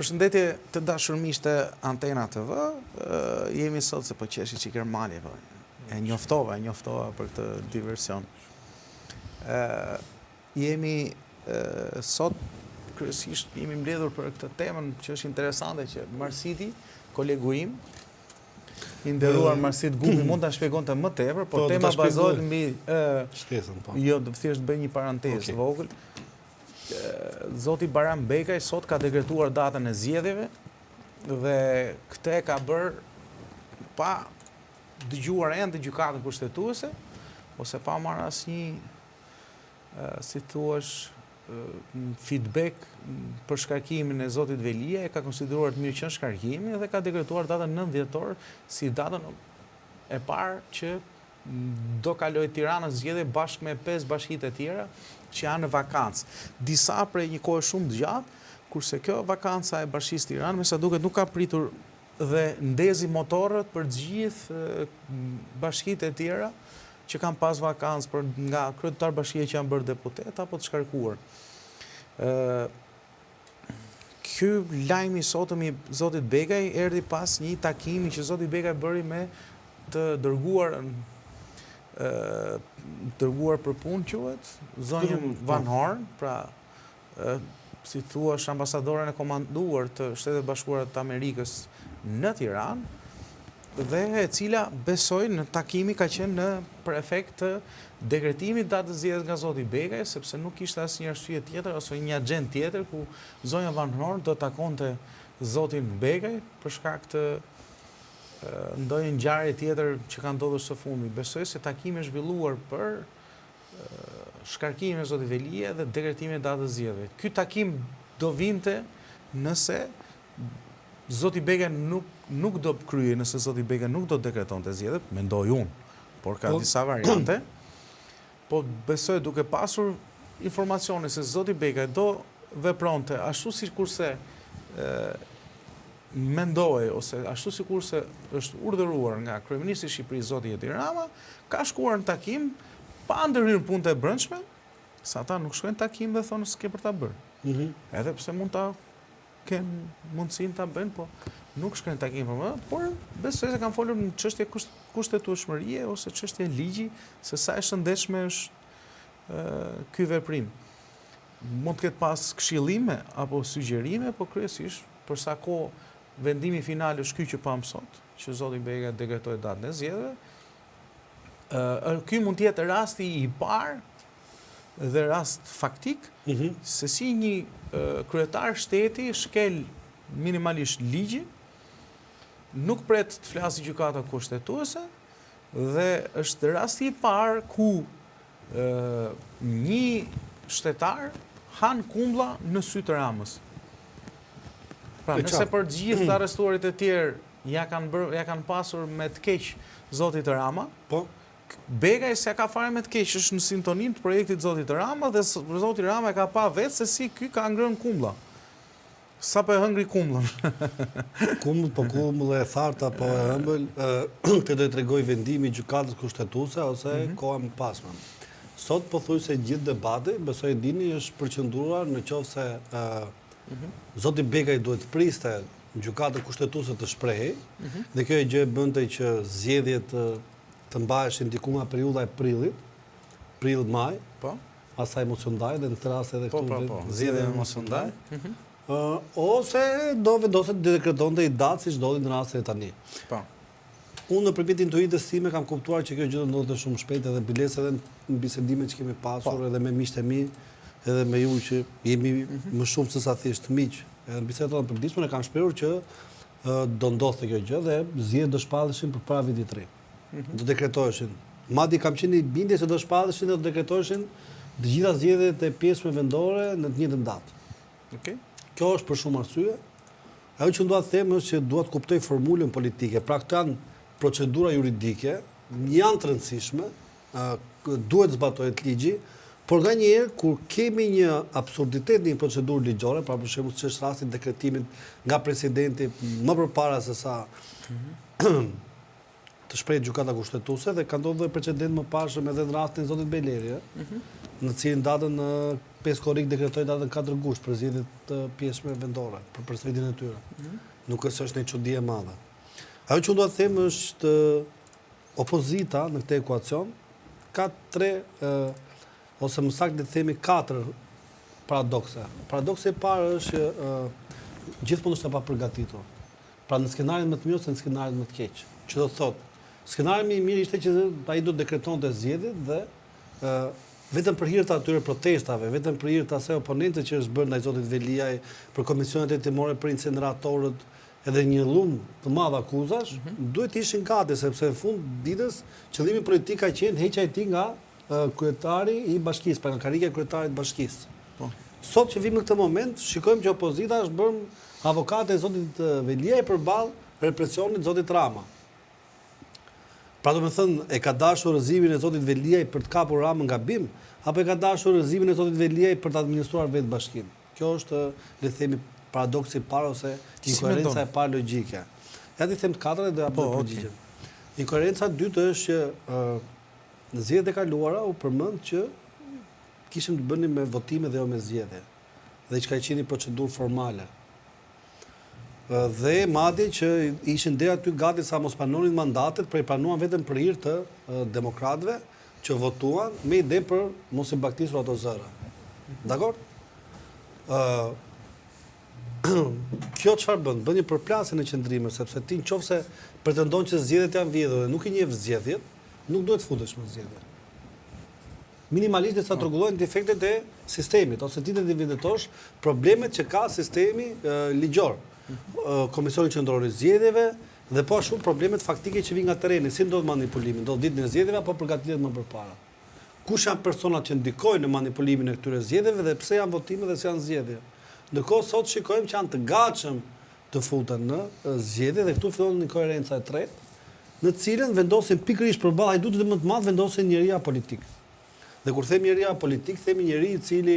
Përshëndetje të dashur miq të Antena TV, jemi sot se po qeshi çik Ermali, po. E njoftova për këtë diversion. Jemi sot kryesisht jemi mbledhur për këtë temën që është interesante që Marsiti, kolegu im, i nderuar Marsit Gumi mund ta shpjegonte më tepër, por tema bazohet mbi shkesën, po. Jo, thjesht bëj një parantezë vogël. Zoti Baran Bekaj sot ka dekretuar datën e zgjedhjeve dhe këtë ka bërë pa dëgjuar ende gjykatën kushtetuese ose pa marrë asnjë, si thuash, feedback për shkarkimin e zotit Velia, e ka konsideruar të mirë qenë shkarkimi dhe ka dekretuar datën 9 dhjetor si datën e parë që do kaloj Tirana zgjedhje bashkë me 5 bashkitë e tjera që janë në vakancë. Disa prej një kohë shumë të gjatë, kurse kjo vakanca e Bashkisë Tiranë, me sa duket nuk ka pritur dhe ndezi motorët për gjithë bashkitë e tjera që kanë pas vakancë për nga kryetar bashkie që janë bërë deputet apo të shkarkuar. Ky lajmi i sotëm i zotit Bekaj erdhi pas një takimi që zoti Bekaj bëri me të dërguar për punë quhet zonjën Van Horn, pra si thua ambasadoren e komanduar të Shtetet Bashkuara të Amerikës në Tiranë dhe e cila besoj në takimi ka qenë për efekt të dekretimit datës zgjedhjes nga zoti Bekaj, sepse nuk kishte asnjë arsye tjetër ose një agent tjetër ku zonja Van Horn do takonte zotin Bekaj për shkak të ndonjë ngjarje tjetër që ka ndodhur së fundi. Besoj se takimi është zhvilluar për shkarkimin e zotit Velia dhe dekretimin e datës zgjedhjeve. Ky takim do vinte nëse zoti Bekaj nuk do kryej, nëse zoti Bekaj nuk do dekretonte zgjedhjet, mendoj unë, por ka disa variante. Po besoj duke pasur informacione se zoti Bekaj do vepronte ashtu sikurse mendoj ose ashtu sikurse është urdhëruar nga kryeministri i Shqipërisë zoti Edi Rama, ka shkuar në takim pa ndërhyrë në punët e brendshme, sa ata nuk shkojnë në takim dhe thonë s'ke për ta bërë. Edhe pse mund ta kenë mundësinë ta bëjnë, po nuk shkojnë në takim për më, por besoj se kanë folur në çështje kushtetueshmërie ose çështje ligji se sa e shëndetshme është ky veprim. Mund të ketë pas këshillime apo sugjerime, po kryesisht për sa kohë vendimi final është ky që pam sot, që zoti Bekaj dekretoi datën e zgjedhjeve. Ky mund të jetë rasti i parë dhe rast faktik se si një kryetar shteti shkel minimalisht ligjin, nuk pret të flasë gjykata kushtetuese dhe është rasti i parë ku një shtetar han kumlla në sy të Ramës. Pra, nëse për gjithë arrestuarit e tjerë ja kanë pasur me të keq zotit Rama, po Bekaj se ka fare me të keq, është në sintonin të projektit zotit Rama dhe zoti Rama e ka pa vetë se si ky ka ngrënë kumlla. Sa po e hëngri kumllën. Kumbull e thartë apo e ëmbël, këtë do të tregoj vendimi i gjykatës kushtetuese ose koha më pasme. Sot pothuajse gjithë debati, besoj dini, është përqendruar në qoftë se zoti Bekaj duhet të priste gjykatën kushtetuese të shprehej, dhe kjo e gjë e bënte që zgjedhjet të mbaheshin diku nga periudha e prill-maj, pastaj mos u ndaj dhe në këtë rast edhe këtu zgjedhja mos u ndaj. Ose do vendoset të dekretonte i datë siç ndodhi në rastin e tani. Po. Unë nëpërmjet intuitës time kam kuptuar që kjo gjë do ndodhte shumë shpejt edhe biles edhe në bisedimet që kemi pasur edhe me miqtë e mi, edhe me ju që jemi më shumë se sa thjesht miq. Edhe në bisedat e përditshme ne kam shprehur që do ndodhte kjo gjë dhe zgjedhjet do shpalleshin përpara vitit të ri. Do dekretoheshin. Madje kam qenë i bindjes se do shpalleshin dhe do dekretoheshin të gjitha zgjedhjet e pjesëme vendore në të njëjtën datë. Okej. Kjo është për shumë arsye. Ajo që dua të them është që dua të kuptoj formulën politike. Pra këto janë procedura juridike, janë të rëndësishme, duhet zbatohet ligji, por nganjëherë kur kemi një absurditet në një procedurë ligjore, pra për shembull ç'është rasti i dekretimit nga presidenti më përpara se sa të shprehë gjykata kushtetuese dhe ka ndodhur precedent më parshëm edhe në rastin e zotit Beleria, në cilin datën 5 korrik dekretoi datën 4 gusht për zgjedhjet të pjesëme vendore, për përsëritjen e tyre. Nuk është një çudi e madhe. Ajo që do të them është opozita në këtë ekuacion ka 3 ose më saktë të themi 4 paradokse. Paradokse e parë është gjithmonë është e papërgatitur. Pra në skenarin më të mirë ose në skenarin më të keq. Që do të thotë, skenari më i mirë ishte që ai do dekretonte zgjedhjet dhe vetëm për hir të atyre protestave, vetëm për hir të asaj oponente që është bërë ndaj zotit Veliaj, për komisionet hetimore, për inceneratorët, edhe një lum të madh akuzash, duhet ishin gati sepse në fund ditës qëllimi politik ka qenë heqja e tij nga kryetari i bashkisë, pra nga karrika e kryetarit të bashkisë. Sot që vim në këtë moment, shikojmë që opozita është bërë avokate e zotit Veliaj përballë represionit zotit Rama. Pra do me thënë, e ka dashur rëzimin e zotit Veliaj për të kapur Ramën nga bim, apo e ka dashur rëzimin e zotit Veliaj për të administruar vetë bashkinë? Kjo është, le të themi, paradoksi i parë ose inkoherenca e parë logjike. Ja ti them të katërt dhe apo përgjigjem. Inkoherenca e dytë është që në zgjedhjet e kaluara u përmend që kishim të bënim me votime dhe jo me zgjedhje. Dhe që ka qenë një procedurë formale. Dhe madje që ishin deri aty gati sa mos pranonin mandatet, për i pranuan vetëm për hir të demokratëve që votuan me ide për mos i baktisur ato zëra. Dakor? Kjo çfarë bën? Bën një përplasje në qendrime, sepse ti nëse pretendon që zgjedhjet janë vjedhur dhe nuk i njeh zgjedhjet, nuk duhet futesh në zgjedhje. Minimalisht sa rregullojnë defektet e sistemit ose ti të vendetosh problemet që ka sistemi ligjor. Komisioni qendror i zgjedhjeve dhe po ashtu problemet faktike që vijnë nga terreni, si ndodh manipulimi, ndodh ditën e zgjedhjeve apo përgatitet më përpara. Kush janë personat që ndikojnë në manipulimin e këtyre zgjedhjeve dhe pse janë votime dhe se janë zgjedhje. Ndërkohë sot shikojmë që janë të gatshëm të futen në zgjedhje dhe këtu fillon inkoherenca e tretë, në cilën vendosin pikërisht përballë ai duhet të më të madh vendosin njëria politik. Dhe kur them njëria politik, themi njëri i cili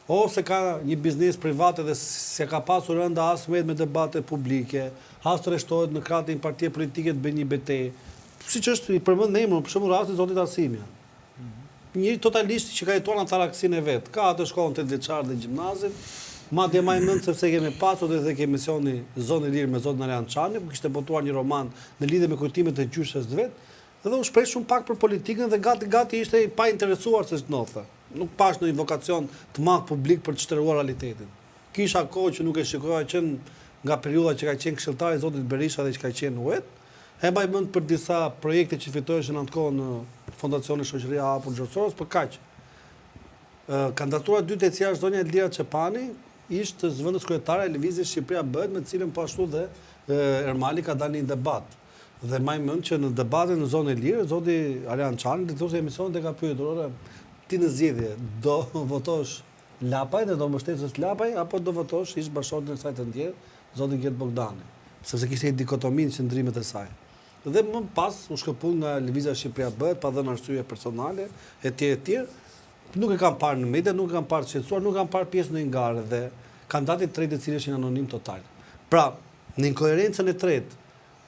ose ka një biznes privat dhe se ka pasur ënda as me debate publike, as të rreshtohet në krahët e një partie politike të bëjë një betejë. Siç është i përmend në emër, për shembull rasti zotit Arsimia. Njëri totalisht që ka jetuar në taraksin e vet, ka atë shkollën 8 vjeçar dhe gjimnazin. Madje më mend sepse kemi pasur edhe ke emisioni Zonë e Lirë me zotin Arian Çani, ku kishte botuar një roman në lidhje me kujtimet e gjyshës së vet, dhe u shpreh shumë pak për politikën dhe gati ishte pa interesuar se ç'ndodhte. Nuk pash në një vokacion të madh publik për të shtruar realitetin. Kisha kohë që nuk e shikoja që nga periudha që ka qenë këshilltari i zotit Berisha dhe që ka qenë uet, e mbaj mend për disa projekte që fitoheshin atë në Fondacionin Shoqëria apo Gjorsoros, për kaq. Kandidatura e dytë e cila është zonja Elvira Çepani, ishte zëvendës kryetare e Lëvizjes Shqipëria Bëhet, me të cilën po ashtu dhe Ermali ka dalë në debat. Dhe më mend që në debatin në zonën e lirë, zoti Arian Çani në këtë emision ka pyetur, ti në zgjedhje do votosh Lapaj dhe do mbështetësh Lapaj apo do votosh ish bashkëtorën e saj të ndjer, zoti Gjet Bogdani, sepse kishte një dikotomi në qendrimet e saj. Dhe më pas u shkëput nga Lëvizja Shqipëria Bëhet, pa dhënë arsye personale etj. Nuk e kam parë në media, nuk e kam parë të shqetësuar, nuk e kam parë pjesë në ngare dhe kandidatit tretë të cilë ishin anonim total. Pra, në inkoherencën e tretë,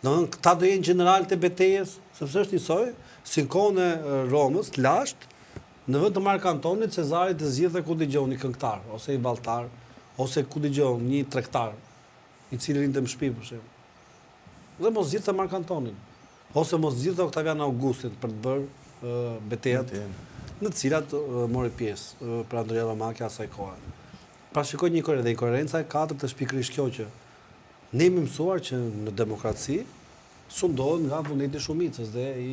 domethënë këta do jenë generalët e betejës, sepse është njësoj, si në kohën e Romës, të lashtë, në vend të Mark Antonit, Cezarit të zgjidhte ku dëgjon një këngëtar, ose i valltar, ose ku dëgjon një tregtar, i cili rinte në shtëpi për shemb. Dhe mos zgjidhte Mark Antonin, ose mos zgjidhte Octavian Augustin për të bërë betejat në të cilat mori pjesë për Andrea Romaki asaj kohe. Pra shikoj një inkoherencë dhe inkoherenca e katërt është pikërisht kjo që ne jemi mësuar që në demokraci sundohet nga vullneti i shumicës dhe i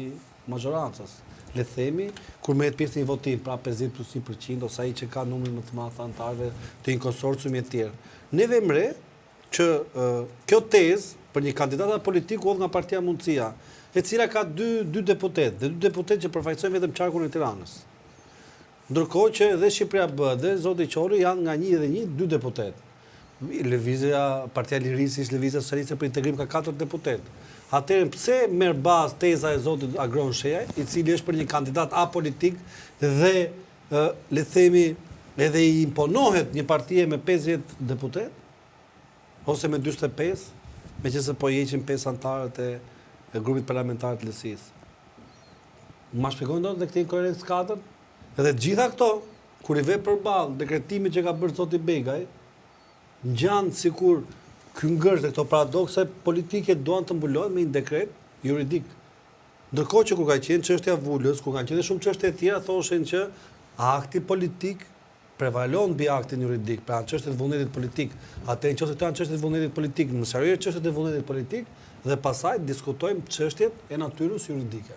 majorancës. Le të themi, kur merret pjesë në një votim, pra 50+1% ose ai që ka numrin më të madh të anëtarëve të një konsorciumi të tjerë. Ne vëmë re që kjo tezë për një kandidat politik u nga Partia Mundësia, e cila ka dy deputet, dhe dy deputet që përfaqësojnë vetëm qarkun e Tiranës. Ndërkohë që edhe Shqipëria Bëhet dhe zoti Qori janë nga 1 dhe 1 2 deputet. Lëvizja, Partia e Lirisë, Lëvizja Socialiste për Integrim ka 4 deputet. Atëherë pse merr bazë teza e zotit Agron Shejaj, i cili është për një kandidat apolitik dhe le të themi edhe i imponohet një partie me 50 deputet ose me 45, meqense po heqin 5 anëtarët e grupit parlamentar të LSI-s. Ma shpjegojnë dot këtë inkoherencë katërt? Edhe gjitha këto, kur i ve përballë dekretimit që ka bërë zoti Begaj, ngjanë sikur kyngërsh dhe këto paradokse politike duan të mbulohen me një dekret juridik. Ndërkohë që kur ka qenë çështja Vulës, kur kanë qenë shumë çështje të tjera, thoshin që akti politik prevalon mbi aktin juridik, pra çështjet e vullnetit politik. Atë nëse këto janë çështjet e vullnetit politik, në seriozë çështjet e vullnetit politik dhe pastaj diskutojmë çështjet e natyrës juridike.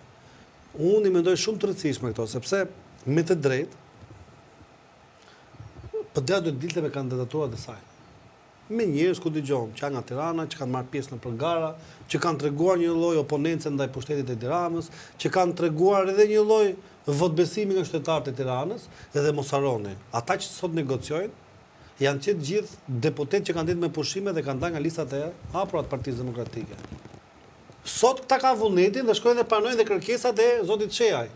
Unë i mendoj shumë të rëndësishme këto, sepse me të drejtë PD-ja duhet dilte me kandidaturat e saj. Me njerëz ku dëgjojmë, që nga Tirana, që kanë marrë pjesë në përgara, që kanë treguar një lloj oponencë ndaj pushtetit të Tiranës, që kanë treguar edhe një lloj votbesimi nga qytetarët e Tiranës, edhe mos harroni, ata që sot negociojnë janë që gjithë deputet që kanë ditë me pushime dhe kanë dalë nga listat e hapura të Partisë Demokratike. Sot këta kanë vullnetin dhe shkojnë dhe pranojnë dhe kërkesat e zotit Sheaj.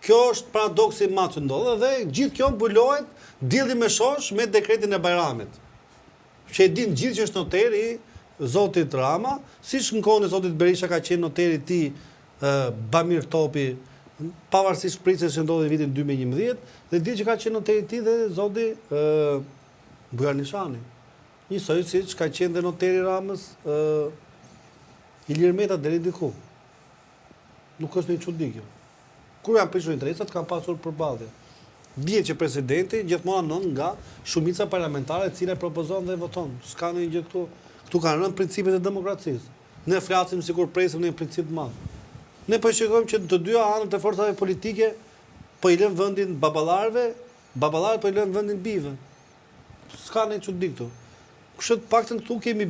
Kjo është paradoksi i madh që ndodh dhe gjithë kjo mbulohet dielli me shosh me dekretin e Bajramit. Që e din gjithë që është noteri i zotit Rama, siç në kohën e zotit Berisha ka qenë noteri i tij Bamir Topi, pavarësisht pritjes që ndodhi në vitin 2011, dhe di që ka qenë noteri i tij dhe zoti Bujar Nishani. Njësoj siç ka qenë dhe noteri i Ramës Ilir Meta deri diku. Nuk është një çudi kjo. Kur janë prishur interesat, kanë pasur përballje. Bie që presidenti gjithmonë anon nga shumica parlamentare e cila propozon dhe voton. S'ka ndonjë gjë këtu. Këtu kanë rënë principet e demokracisë. Ne flasim sikur presim në një princip të madh. Ne po shikojmë që të dyja anët e forcave politike po i lënë vendin baballarëve, baballarët po i lënë vendin bijve. S'ka ndonjë çudi këtu. Kështu të paktën këtu kemi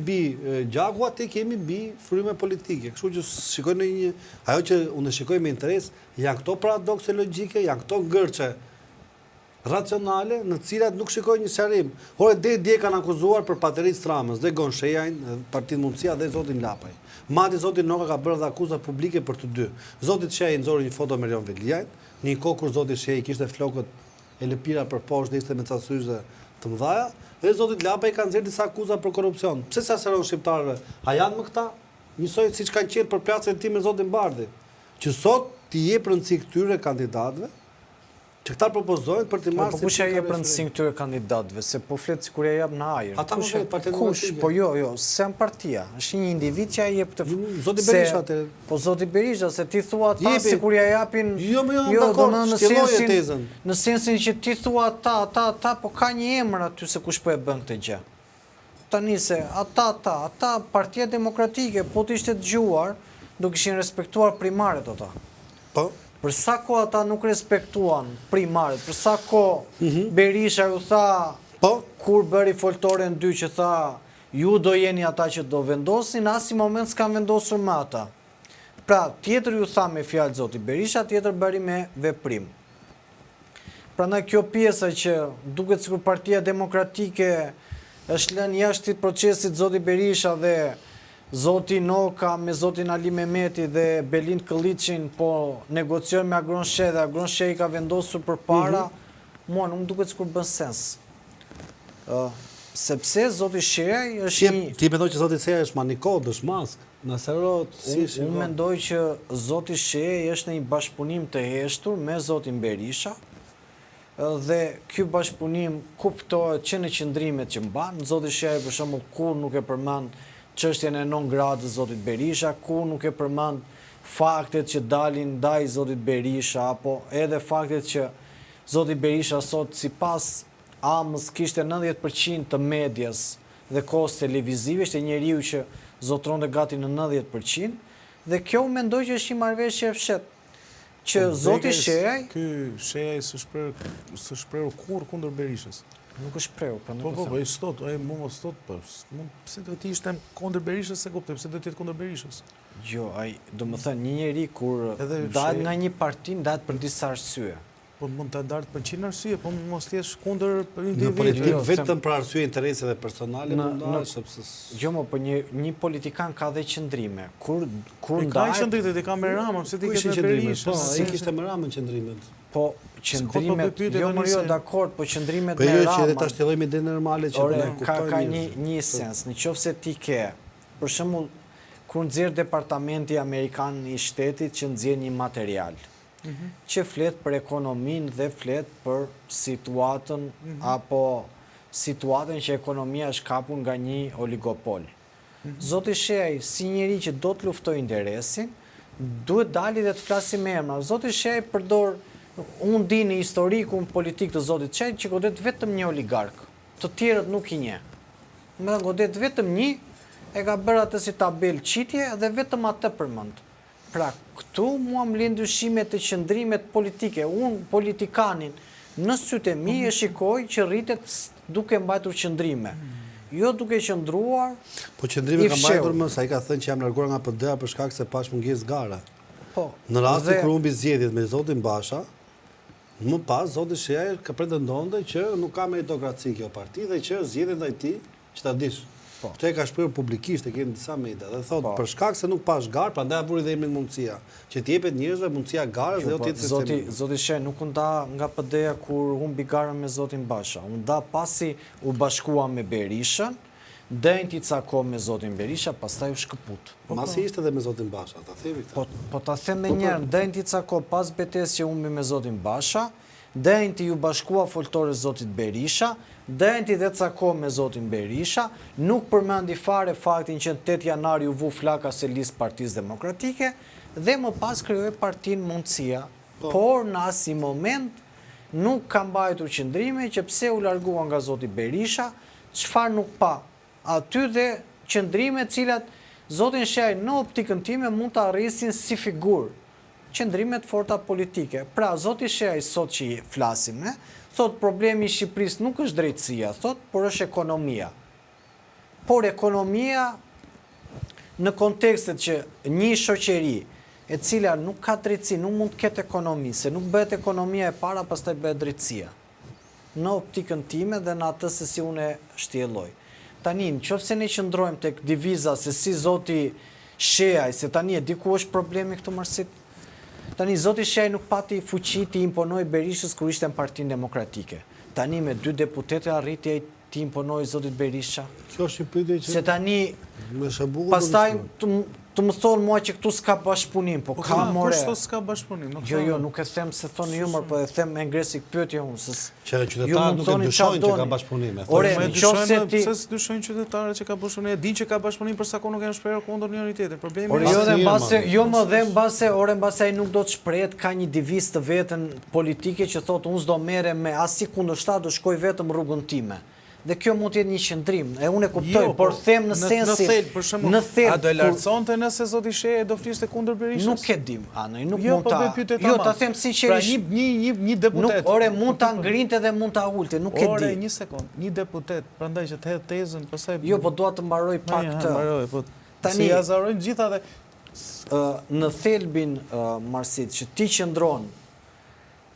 gjaku, aty kemi fryme politike. Kështu që shikojnë ajo që unë shikoj me interes, janë këto paradokse logjike, janë këto gërçe racionale në të cilat nuk shikoj një sqarim. Ore dje kanë akuzuar për paterinë Stramës dhe Gonshejajn, Partinë Mundësia dhe zotin Lapaj. Madje zoti Noka ka bërë dhe akuza publike për të dy. Zoti Sheaj nxori një foto me Leon Veliajt, në një kohë kur zoti Sheaj kishte flokët e lëpira për poshtë dhe ishte me ca syze të mëdha, dhe zotit Lapaj kanë nxjerrë disa akuza për korrupsion. Pse sa seron shqiptarëve? A janë më këta? Njësoj siç kanë qenë për plasën e tij me zotin Bardhi, që sot t'i jep rëndësi këtyre kandidatëve që këta propozojnë për të marrë. Po kush ja jep rëndësinë këtyre kandidatëve, se po flet sikur ja jap në ajër. Ata më flet Partia Demokratike. Po jo, s'e partia. Është një individ që ja jep të Zoti Berisha atë. Po zoti Berisha, se ti thua ata sikur ja japin. Jo, dakord, shtjellojë tezën. Në sensin që ti thua ata, po ka një emër aty se kush po e bën këtë gjë. Tani se ata Partia Demokratike po të ishte dëgjuar, do kishin respektuar primaret ata. Po. Për sa kohë ata nuk respektuan primaret, për sa kohë Berisha ju tha, kur bëri foltoren 2 që tha, ju do jeni ata që do vendosin, as i moment s'kan vendosur me ata. Pra, tjetër ju tha me fjalë zoti Berisha, tjetër bëri me veprim. Prandaj kjo pjesa që duket sikur Partia Demokratike është lënë jashtë procesit zoti Berisha dhe zoti Noka me zotin Ali Mehmeti dhe Belind Këlliçin po negociojnë me Agron Sheh dhe Agron Sheh ka vendosur përpara, mua nuk më duket sikur bën sens. Sepse zoti Sheaj është një... Ti mendoj që zoti Sheaj është manikod, është mask, në serot si shiko. Unë mendoj që zoti Sheaj është në një bashkëpunim të heshtur me zotin Berisha dhe ky bashkëpunim kuptohet që në qëndrimet që mban. Zoti Sheaj për shembull kur nuk e përmend çështjen e non gradës zotit Berisha, ku nuk e përmend faktet që dalin ndaj zotit Berisha, apo edhe faktet që zoti Berisha sot sipas AMS kishte 90% të medias dhe kohës televizive, ishte njeriu që zotronte gati në 90%, dhe kjo mendoj që është një marrëveshje e fshehtë. Që zoti Sheaj, ky Sheaj s'është shprehur kurrë kundër Berishës. Nuk është preu, pra nuk po, i stot, mund stot, po. Pse do të ishte kundër Berishës, se kuptoj, pse do të jetë kundër Berishës? Jo, do të thënë një njeri kur dahet nga një parti, ndahet për disa arsye. Po mund të ndahet për 100 arsye, po mos jesh kundër për individ. Në politik vetëm për arsye interesave personale mund ndahet, sepse jo, po një politikan ka dhe qëndrime. Kur ndahet ka qëndrimet, ka me Ramën, pse ti ke me Berishën? Po, ai kishte me Ramën qëndrimet. Po, qëndrimet, jo dakord, po qëndrimet me Ramën... Po jo që edhe ta shtjellojmë ide normale që ne kuptojmë. Ka një sens, në qoftë se ti ke, për shembull, kur nxjerr departamenti amerikan i shtetit që nxjerr një material, që flet për ekonominë dhe flet për situatën apo situatën që ekonomia është kapur nga një oligopol. Zoti Sheaj, si njeri që do të luftoj interesin, duhet dali dhe të flasim me emra. Zoti Sheaj përdor, unë di në historikun politik të Zotit Sheaj që godet vetëm një oligark, të tjerët nuk i nje. Me godet vetëm një, e ka bërë atë si tabel qitje dhe vetëm atë përmend. Pra, këtu mua më lind dyshimet të qëndrimet politike. Unë politikanin në sytë e mi e shikoj që rritet duke mbajtur qëndrime. Jo duke qëndruar Po qëndrime ka mbajtur më, sa i ka thënë që jam larguar nga PD-a për shkak se pash mungesë gara. Po. Në rastin kur humbi zgjedhjet me zotin Basha, më pas zoti Sheaj ka pretendonte që nuk ka meritokraci kjo parti dhe që zgjedhjet ndaj tij, që ta dish. Këtë e ka shprehur publikisht, e kemi disa media dhe thotë për shkak se nuk pash garë, prandaj vuri dhe emrin mundësia që t'jepet njerëzve mundësia garës dhe jo të jetë sistemi. Zoti Sheaj nuk u nda nga PD-ja kur humbi garën me zotin Basha. U nda pasi u bashkua me Berishën, dënti cako me zotin Berisha, pastaj u shkëput. Masi ishte edhe me zotin Basha, ta themi këtë. Po ta them me njerën, dënti cako pas betesë që humbi me zotin Basha, dënti ju bashkua foltore zotit Berisha, dënti dhe cako me zotin Berisha, nuk përmendi fare faktin që në 8 janar ju vu flaka se listë Partisë Demokratike dhe më pas krijoi partinë Mundësia. Por në asnjë moment nuk ka mbajtur qëndrime që pse u largua nga zoti Berisha, çfarë nuk pa. Aty dhe qëndrime cilat zotin Sheaj në optikën time mund të arrisin si figurë qëndrimet forta politike. Pra, zoti Sheaj sot që flasim, thot problemi i Shqipërisë nuk është drejtësia, thot, por është ekonomia. Por ekonomia në kontekstet që një shoqëri e cila nuk ka drejtësi, nuk mund të ketë ekonomi, se nuk bëhet ekonomia e para, pastaj bëhet drejtësia. Në optikën time dhe në atë se si unë e shtjelloj. Tani, nëse ne qëndrojmë tek diviza se si zoti Sheaj, se tani e di ku është problemi këtu Marsit. Tani zoti Sheaj nuk pati fuqi të imponoj Berishës kur ishte në Partinë Demokratike. Tani me 2 deputete arriti të imponoj zotit Berisha. Kjo është një pyetje që se tani me shabull. Pastaj të më thonë mua që këtu s'ka bashkëpunim, po ka more. Po s'ka bashkëpunim? Jo, nuk e them se thonë ju, po e them me ngresi pyetje unë. Që qytetarët nuk e dyshojnë që ka bashkëpunim. Ore, pse s'dyshojnë qytetarët që ka bashkëpunim? E dinë që ka bashkëpunim për sa kohë nuk kanë shprehur kundër njëri tjetrit. Problemi është mbase ai nuk do të shprehet, ka një deviz të vetën politike që thotë unë s'do merrem me asnjë kundërshtar, do shkoj vetëm rrugën time. Dhe kjo mund të jetë një qëndrim, e unë e kuptoj, por them në sensin, në thellë. A do e lartësonte nëse zoti Sheaj do fliste kundër Berishës? Nuk e dim, Anë, nuk mund ta. Jo, ta them sinqerisht. Pra një deputet. Ore, mund ta ngrinte dhe mund ta ulte, nuk e di. Ore, një sekond, një deputet, prandaj që të hedh tezën, pastaj. Jo, po dua të mbaroj pak këtë. Mbaroj, po. Tani ja zarojnë gjitha dhe në thelbin Marsit që ti qëndron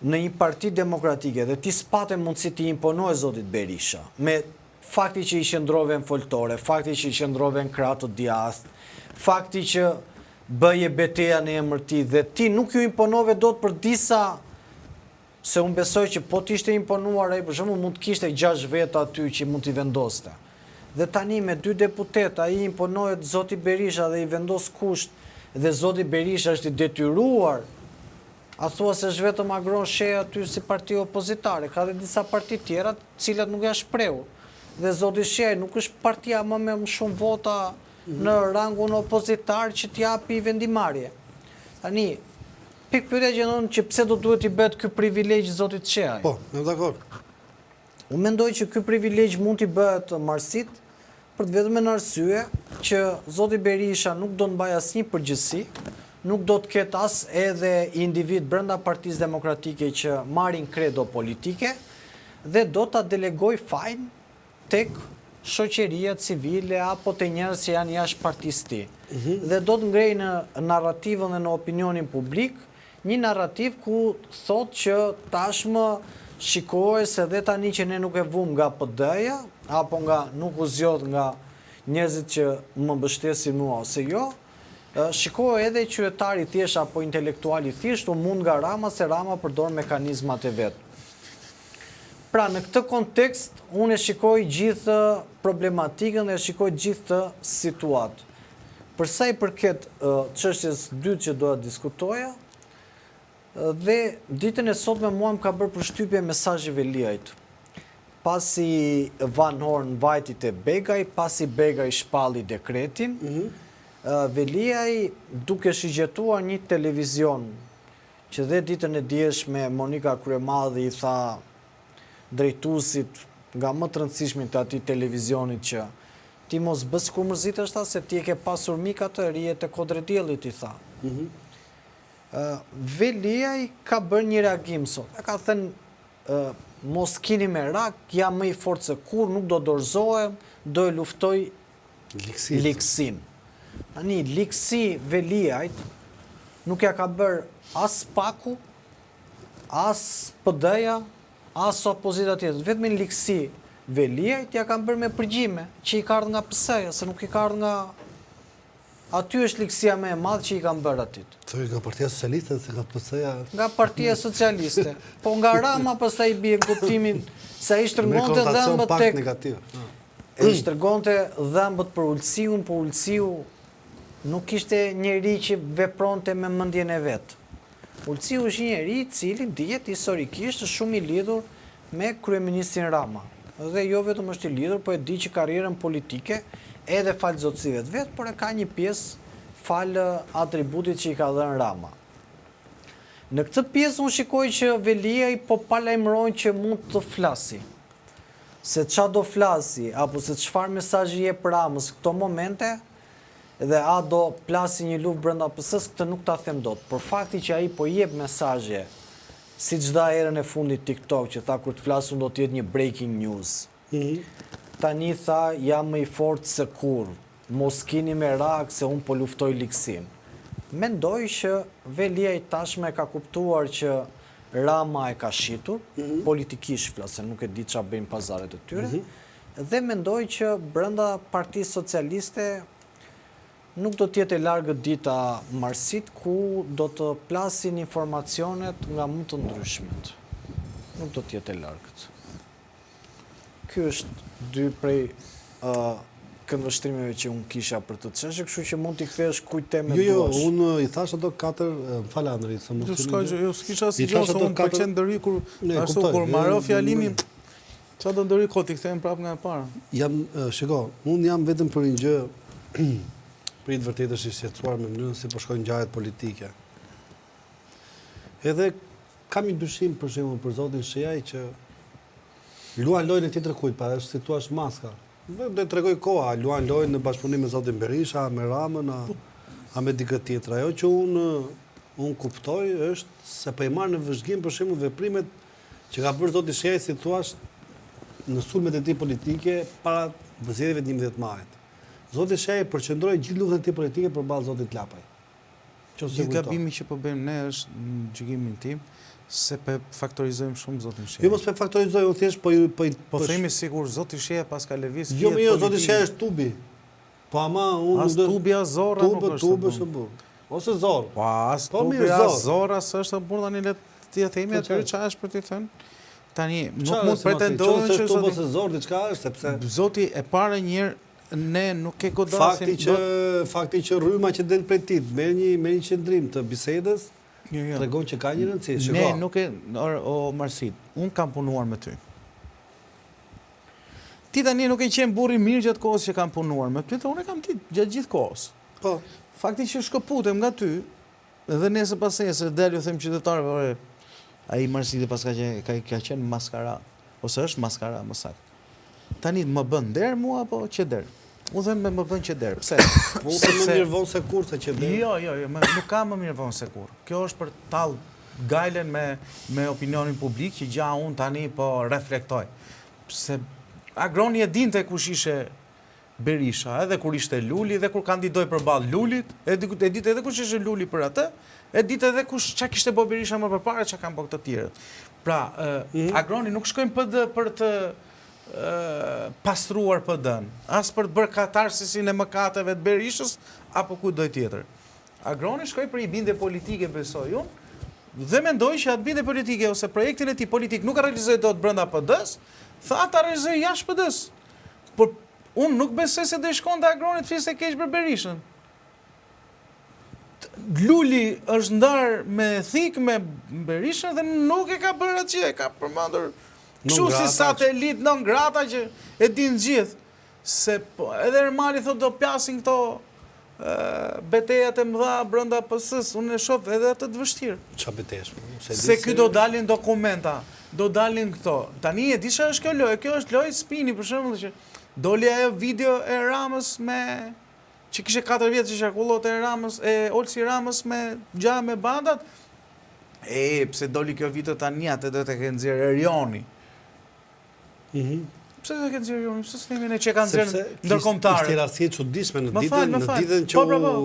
në një parti demokratike dhe ti s'pate mundësi të imponoj zotit Berisha, me fakti që i qëndrove në foltore, fakti që i qëndrove në kratë të djathë, fakti që bëje beteja në emër ti dhe ti nuk ju imponove do të për disa, se unë besoj që po t'ishte imponuar ai, për shembull mund të kishte 6 veta aty që mund t'i vendoste. Dhe tani me 2 deputet, ai imponohet zoti Berisha dhe i vendos kusht dhe zoti Berisha është i detyruar. A thua se është vetëm Agron Sheaj aty si parti opozitare, ka dhe disa parti tjera cilat nuk janë shprehur. Dhe zoti Sheaj nuk është partia më me shumë vota në rangun opozitar që t'japi vendimarrje. Tani, pikpyetja gjenon që pse do duhet i bëhet ky privilegj zotit Sheaj? Po, jam dakord. Unë mendoj që ky privilegj mund t'i bëhet Marsit për të vetëm në arsye që zoti Berisha nuk do të mbajë asnjë përgjegjësi, nuk do të ketë as edhe individ brenda Partisë Demokratike që marrin kredo politike dhe do ta delegoj fajin tek shoqëria civile apo te njerëz që janë jashtë partisë tij. Dhe do të ngrejë në narrativën dhe në opinionin publik një narrativ ku thotë që tashmë shikohet se dhe tani që ne nuk e vum nga PD-ja apo nga nuk u zgjodh nga njerëzit që më mbështesin mua ose jo, shikohet edhe qytetari thjesht apo intelektuali thjesht u mund nga Rama se Rama përdor mekanizmat e vet. Pra në këtë kontekst unë e shikoj gjithë problematikën dhe e shikoj gjithë situatë. Për sa i përket çështjes dytë që doja diskutoja, Dhe ditën e sotme mua më ka bërë përshtypje mesazhi Veliajt. Pasi Van Horn vajti te Begaj, pasi Begaj shpalli dekretin, Veliaj duke shigjetuar një televizion që dhe ditën e djeshme Monika Kryemadhi i tha drejtuesit nga më të rëndësishmit të atij televizionit që ti mos bës kur mërzitesh ta se ti e ke pasur mik atë rijet e Kodrediellit i tha. Veliaj ka bërë një reagim sot. E ka thënë mos kini me rak, jam më i fortë se kur, nuk do dorëzohem, do e luftoj liksin. Tani liksi Veliajt nuk ja ka bërë as Paku, as PD-ja, as opozita tjetër. Vetëm në liksi Veliajt ja kanë bërë me përgjime, që i ka ardhur nga PS-ja, se nuk i ka ardhur nga aty është likësia me e madhë që i kanë bërë atit. Thuaj nga Partia Socialiste se nga PS-ja? Nga Partia Socialiste. Po nga Rama pastaj i bie kuptimin se ai shtrëngonte dhëmbët tek negativ. Ai shtrëngonte dhëmbët për Ulësiun, po Ulësiu nuk ishte njeri që vepronte me mendjen e vet. Ulësiu është një njeri i cili dihet historikisht është shumë i lidhur me kryeministin Rama. Dhe jo vetëm është i lidhur, po e di që karrierën politike edhe falë zotësive të vetë, por e ka një pjesë falë atributit që i ka dhënë Rama. Në këtë pjesë unë shikoj që Veliaj po palajmërojnë që mund të flasi. Se qa do flasi, apo se çfarë mesazhi jep Ramës këto momente, dhe a do plasi një luftë brenda PS-s, këtë nuk ta them dot. Por fakti që ai po jep mesazhe, si çdo herën e fundit TikTok që tha kur të flas unë do të jetë një breaking news. Tani tha jam më i fortë se kur, mos kini me rak se unë po luftoj liksin. Mendoj që Veliaj tashme ka kuptuar që Rama e ka shitur, politikisht flasë, nuk e di ç'a bëjnë pazaret e tyre, dhe mendoj që brenda Partisë Socialiste nuk do t'jetë e largët dita marsit ku do të plasin informacionet nga më të ndryshmet. Nuk do t'jetë e largët. Ky është dy prej këndvështrimeve që unë kisha për të çështje, kështu që mund t'i kthesh kujt temë duash. Jo, unë i thash ato 4, fal Andri, se mos jo, s'kisha si gjë, se unë pëlqen ndëri kur ashtu kur marrë fjalimin, çfarë do ndëri kot i kthehem prapë nga e para. Shiko, unë jam vetëm për një gjë për të vërtetësh i shqetësuar me mënyrën si po shkojnë ngjarjet politike. Edhe kam një dyshim për shembull për zotin Sheaj që luan lojën e tjetër kujt, pa është si thua maska. Do të tregoj koha, luan lojën në bashkëpunim me zotin Berisha, me Ramën, a me dikë tjetër. Ajo që unë kuptoj është se po i marr në vëzhgim për shembull veprimet që ka bërë zoti Sheaj si thua në sulmet e tij politike para zgjedhjeve të 11 majit. Zoti Sheaj përqendroi gjithë luftën e tij politike përballë zotit Lapaj. Gjithë gabimi që po bëjmë ne është në gjykimin tim se pe faktorizojmë shumë zotin Sheaj. Jo mos pe faktorizoj, unë thjesht po themi sigur zoti Sheaj pas ka lëviz. Jo, zoti Sheaj është tubi. Po ama unë as tubi as zorra nuk është. Tubi është burr. Ose zorr. Po as tubi as zorra s'është burr tani le të themi atë çfarë është për të thënë. Tani nuk mund pretendojmë që tubi ose zorr diçka është sepse zoti e para një herë ne nuk e godasim. Fakti që rryma që del prej tij me një qendrim të bisedës tregon që ka një rëndësi. Ne nuk e o Marsit, unë kam punuar me ty. Ti tani nuk e qenë burri mirë gjatë kohës që kam punuar me ty, unë e kam ti gjatë gjithë kohës. Po. Fakti që shkëputem nga ty, dhe nesër pas nesër del ju them qytetarëve, ai Marsit pas ka qenë maskara, ose është maskara më saktë. Tani më bën nder mua apo qeder? Unë them më bën qeder. Pse? Po më mirë vonë se kur se qeder. Jo, nuk ka më mirë vonë se kur. Kjo është për tall gajlen me opinionin publik që gja unë tani po reflektoj. Pse Agroni e dinte kush ishe Berisha, edhe kur ishte Luli, edhe kur kandidoi përballë Lulit, e dite edhe kush ishte Luli për atë, e dite edhe kush çka kishte bë Berisha më përpara, çka kanë bë këto të tjerët. Pra, Agroni nuk shkojnë PD për të pastruar PD-n, as për të bërë katarsisin e mëkateve të Berishës, apo kujt tjetër. Agroni shkoi për një bindje politike, besoj unë, dhe mendoj që atë bindje politike ose projektin e tij politik nuk e realizoi dot brenda PD-s, tha ta realizoj jashtë PD-s. Por unë nuk besoj se do i shkonte Agroni të fliste keq për Berishën. Luli është ndarë me Thik, me Berishën dhe nuk e ka bërë atje, e ka përmendur kështu si satelit non grata që e din gjithë. Se edhe Ermali thot do pjasin këto betejat e mëdha brenda PS-s, unë e shoh edhe atë të vështirë. Ç'a betesh? Se ky do dalin dokumenta, do dalin këto. Tani e di çfarë është kjo lojë, kjo është lojë spini për shembull që doli ajo video e Ramës me që kishe 4 vjetë që qarkullot e Ramës, e Olsi Ramës me gjaja me bandat, pse doli kjo video tani atë do të ke nxjerrë Erioni. Pse do të ke nxjerrë Erioni? Pse s'themi ne që kanë nxjerrë ndërkombëtarë? Ishte rastje çuditshme në ditën që u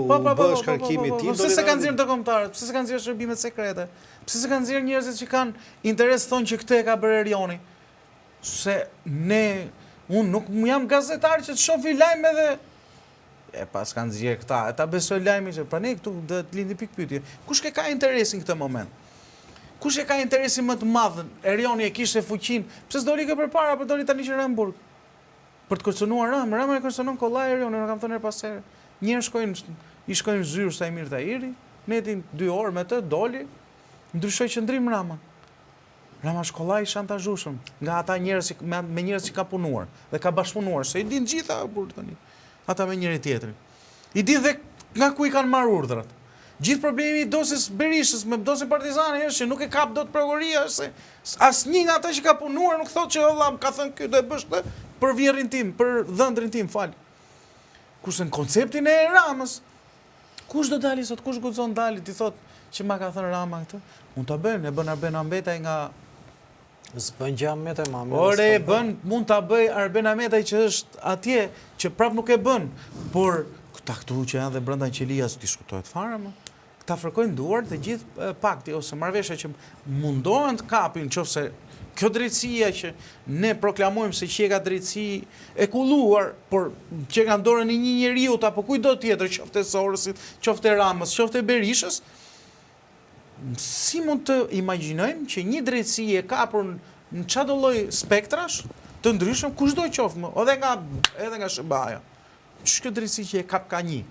bë shkarkimi i tij. Pse se kanë nxjerrë ndërkombëtarët? Pse se kanë nxjerrë shërbimet sekrete? Pse se kanë nxjerrë njerëzit që kanë interes thonë që këtë e ka bërë Erioni? Se unë nuk jam gazetar që të shofi lajme dhe pas kanë zgjerë këta, e ta besoj lajmi që pra ne këtu dhe të lindi pikpyetje. Kush ke ka interesin këtë moment? Kush e ka interesin më të madhën? Erioni e kishte fuqin, pse s'doli kë përpara, për doli tani që Ramburg? Për të kërcënuar Rama e kërcënon kollaj Erioni, në kam thënë pas herë. Njerë i shkojnë zyrë Sajmir Tahiri, netin 2 orë me të, doli, ndryshoj qëndrim Rama. Rama shkollaj shantazhueshëm nga ata njerëz me njerëz që ka punuar dhe ka bashkëpunuar, se i din gjitha burr tani. Ata me njëri tjetrin. I din dhe nga ku i kanë marrë urdhrat. Gjithë problemi i dosjes Berishës me dosjen Partizani është që nuk e kap dot prokuroria, se asnjë nga ata që ka punuar nuk thotë që valla ka thënë ky do e bësh këtë për vjerrin tim, për dhëndrin tim, fal. Kurse në konceptin e Ramës, kush do dali sot, kush guxon dali ti thotë që ma ka thënë Rama këtë? Mund ta bëjnë, e bën Arben Ahmetaj nga s'bën gjë Ahmetaj, ore e bën, mund ta bëj Arben Ahmetaj që është atje, që prap nuk e bën, por këta këtu që janë dhe brenda qelias diskutohet fare më. Këta fërkojnë duart dhe gjithë pakti ose marrëveshja që mundohen të kapin, nëse kjo drejtësia që ne proklamojmë se që ka drejtësi e kulluar, por që ka dorën e një njeriu apo kujdo tjetër, qoftë Sorosit, qoftë Ramës, qoftë Berishës, si mund të imagjinojmë që një drejtësi e kapur në çdo lloj spektrash të ndryshëm, kushdo qoftë më, edhe nga SBA-ja. Ç'është kjo drejtësi që e kap ka një?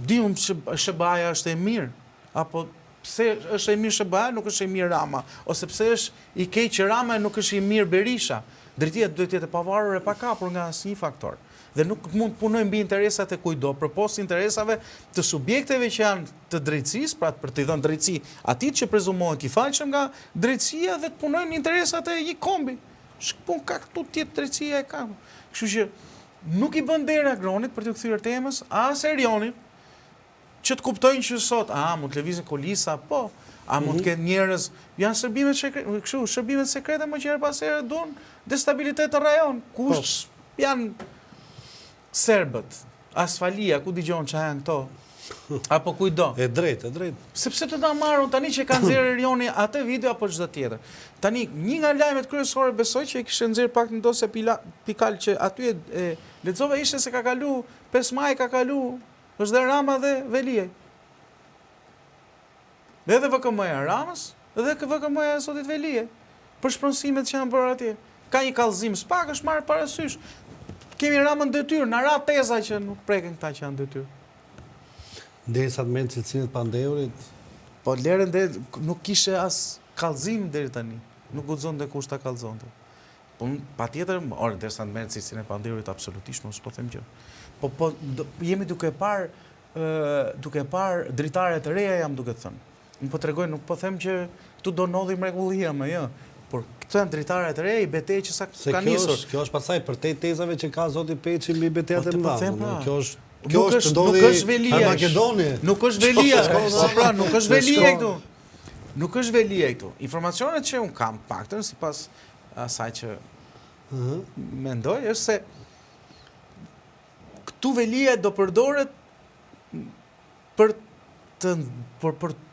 Diun SBA-ja është e mirë, apo pse është e mirë SBA-ja, nuk është e mirë Rama, ose pse është i keq Rama, nuk është i mirë Berisha. Drejtia duhet të jetë e pavarur e pa kapur nga asnjë faktor. Dhe nuk mund të punojnë mbi interesat e kujdo, përpos interesave të subjekteve që janë të drejtësisë, pra për të dhënë drejtësi atij që prezumohet i falshëm nga drejtësia dhe të punojnë interesat e një kombi. Shpun ka këtu tjetë drejtësia e ka. Kështu që nuk i bën derë Agronit për të kthyer temës, as Erionit, që të kuptojnë që sot, mund të lëvizin kulisa, po, mund të ketë njerëz, janë shërbimet sekrete më që herë pas here duan destabilitet në rajon. Kush janë serbët, Asfalia, ku dëgjon që janë këto, apo kujdo. E drejt. Sepse të ta marrën tani që kanë nxjerrë Erioni atë video apo çdo tjetër. Tani një nga lajmet kryesore besoj që e kishte nxjerrë pak në dosje Pikal që aty e lexova ishte se ka kalu 5 maj ka kalu është dhe Rama dhe Veliaj. Dhe VKM-ja Ramës dhe VKM-ja e Zotit Veliaj për shpronësimet që janë bërë atje. Ka një kallëzim s'pak është marrë parasysh. Kemi Ramën detyrë, në ra teza që nuk preken këta që janë detyrë. Derisa të merret cilësinë e Pandeurit, po lerën dhe nuk kishe as kallëzim deri tani. Nuk guxonte kush ta kallëzonte. Po patjetër, derisa të merret cilësinë e Pandeurit absolutisht mos po them gjë. Po jemi duke parë dritare të reja jam duke thënë. Unë po tregoj, nuk po them që këtu do ndodhi mrekullia më, jo. Por këto janë dritare të reja i betejë që sa ka nisur. Kjo është pasaj për te tezave që ka zoti Peçi mbi betejat e mëdha. Kjo është ndodhi Armagedoni. Nuk është Velia. Pra, nuk është Velia këtu. Nuk është Velia këtu. Informacionet që unë kam paktën sipas asaj që mendoj është se këtu Velia do përdoret për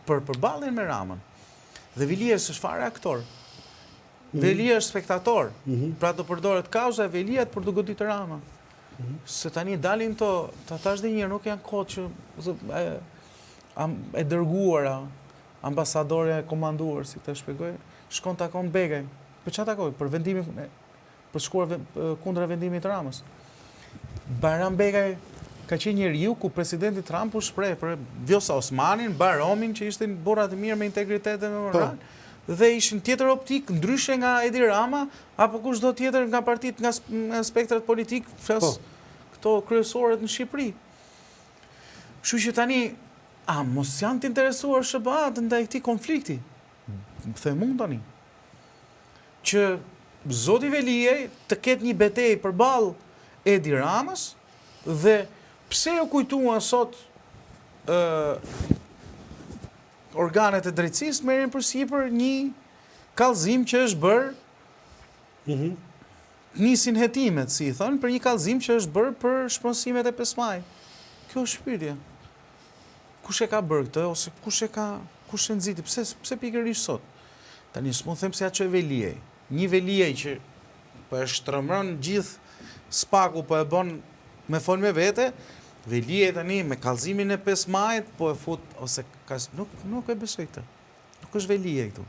përballjen me Ramën. Dhe Velia është fare aktor. Velia është spektator. Pra do përdoret kauza e Veliat për të goditur Ramën. Se tani dalin të tash dhe njërë nuk janë kohë që e dërguara, ambasadore e komanduar, si të shpjegoj, shkon takon Begaj. Për çfarë takoj? Për vendimin, për shkuar kundra vendimit të Ramës. Bajram Begaj ka qenë njeriu ku presidenti Trump u shpreh për Vjosa Osmanin, Baromin, që ishin burra të mirë me integritet dhe me moral, dhe ishin tjetër optik, ndryshe nga Edi Rama, apo kushdo tjetër nga partitë nga spektrat politik, flas këto kryesorët në Shqipëri. Kështu që tani, mos janë të interesuar SBA-t ndaj këtij konflikti? Them unë tani që Zoti Veliaj të ketë një betejë përballë Edi Ramës, dhe pse u kujtuan sot organet e drejtësisë merren përsipër një kallëzim që është bërë nisin hetimet, si i thonë, për një kallëzim që është bërë për shpenzimet e 5 maj. Kjo është shpirtja. Kush e ka bërë këtë ose kush e nxiti? Pse pikërisht sot? Tani s'mund them se ajo e Veliaj. Një Veliaj që po e shtrëmron gjithë spaku, po e bën me fol me vete, Veliaj tani me kallëzimin e 5 majit po e fut ose nuk e besoj këtë. Nuk është Veliaj këtu.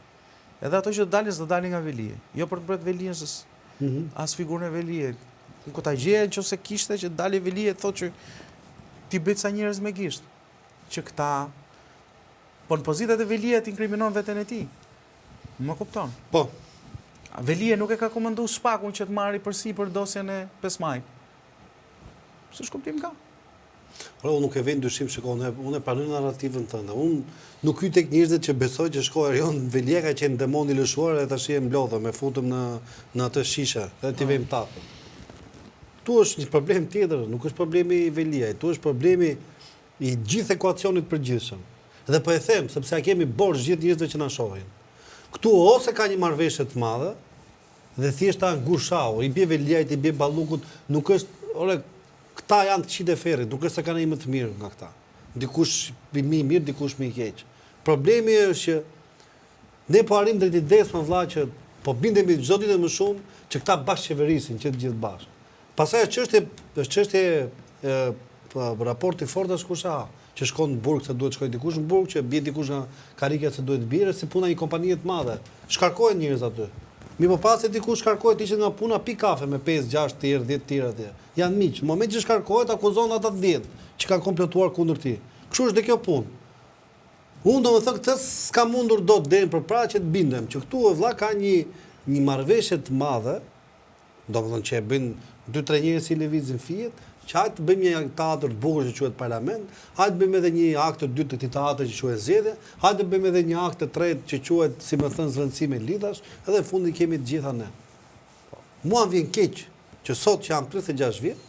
Edhe ato që do dalin nga Veliaj. Jo për të bërë Veliajs as figurën e Veliajt. Ku ta gjeja nëse kishte që dali Veliaj thotë që ti bëj sa njerëz me gisht. Që këta po në pozitat e Veliajt inkriminon veten e tij. Më kupton? Po. Veliaj nuk e ka komanduar spakun që të marri përsipër dosjen e 5 majit. S'është kuptim ka. Unë nuk e vend dyshim, shikoj, unë e pranoj narrativën tënde. Unë nuk hyj tek njerëzit që besojnë që shkoi Erion Veliaj ka qenë demoni i lëshuar dhe tash e mblodhëm, e futëm në atë shishe, dhe ti vëm ta. Tu është një problem tjetër, nuk është problemi i Veliajt, tu është problemi i gjithë ekuacionit përgjithshëm. Dhe po e them, sepse a kemi borxh gjithë njerëzve që na shohin. Këtu ose ka një marrëveshje të madhe dhe thjesht ta ngushau, i bie Veliajt, i bie Ballukut, nuk është, këta janë të qitë e ferrit, nuk është se kanë një më të mirë nga këta. Dikush më i mirë, dikush më i keq. Problemi është që ne po arrim drejt idesë më vëlla që po bindemi çdo ditë më shumë që këta bashkëqeverisin që të gjithë bashkë. Pastaj është çështje raporti fortash kusha, që shkon në burg se duhet shkojë dikush në burg, që bie dikush nga karrika se duhet bjerë, si puna një kompanie të madhe. Shkarkohen njerëz aty. Mi po pasi dikush shkarkohet ishte nga puna pi kafe me 5, 6 tjerë, 10 tjerë atje. Janë miq. Në moment që shkarkohet akuzon ata të 10 që kanë komplotuar kundër tij. Kështu është dhe kjo punë. Unë domethënë këtë s'ka mundur dot deri përpara që të bindem që këtu vëlla ka një marrëveshje të madhe, domethënë që e bëjnë 2-3 njerëz si lëvizin fiet, që hajtë të bëjmë një teatr të bukur që quhet parlament, hajtë të bëjmë edhe një akt të dytë të këtij teatri që quhet zgjedhje, hajtë të bëjmë edhe një akt të tretë që quhet, si më thën, zvendësime lidhash, edhe në fundin kemi të gjitha ne. Mua më vjen keq që sot që jam 36 vjet,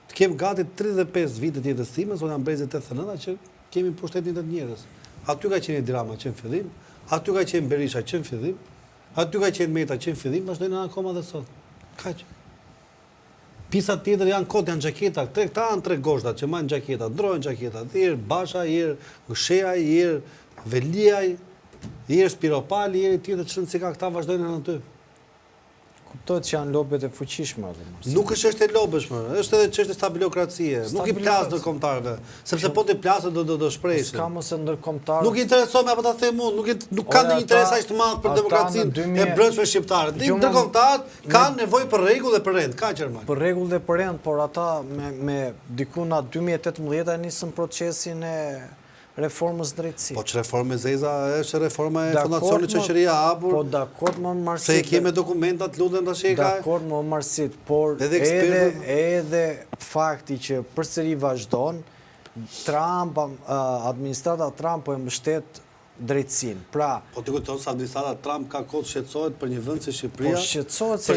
të kem gati 35 vite të jetës time, sot jam brezi 89 që kemi pushtetin të njerëz. Aty ka qenë Drama që në fillim, aty ka qenë Berisha që në fillim, aty ka qenë Meta që në fillim, vazhdojnë akoma dhe sot. Kaq. Pisa tjetër janë kot, janë xhaketa, këta janë 3 goshtat që marrin xhaketa, ndrohen xhaketat, herë Basha, herë Gshea, herë Veliaj, herë Spiropali, herë tjetër që si ka këta vazhdojnë në aty. Kuptohet që janë lobet e fuqishme. Nuk është çështje lobësh, është edhe çështje stabilokracie. Nuk i plas ndërkombëtarëve, sepse po ti plasë do shprehin. S'ka mos e ndërkombëtar. Nuk i intereson apo ta them unë, nuk kanë ndonjë interes aq të madh për demokracinë e brendshme shqiptare. Ndërkombëtarët kanë nevojë për rregull dhe për rend, kaq normal. Për rregull dhe për rend, por ata me diku në 2018 nisën procesin e reformës drejtësisë. Po që reformë zeza është reforma e fondacionit Shoqëria e Hapur. Po dakord më Marsit. Se kemi dokumentat, lutem tash e ka. Dakord më Marsit, por edhe fakti që përsëri vazhdon Trump, administrata Trump po e mbështet drejtësinë. Pra, po ti kujton se administrata Trump ka kohë shqetësohet për një vend si Shqipëria. Po shqetësohet se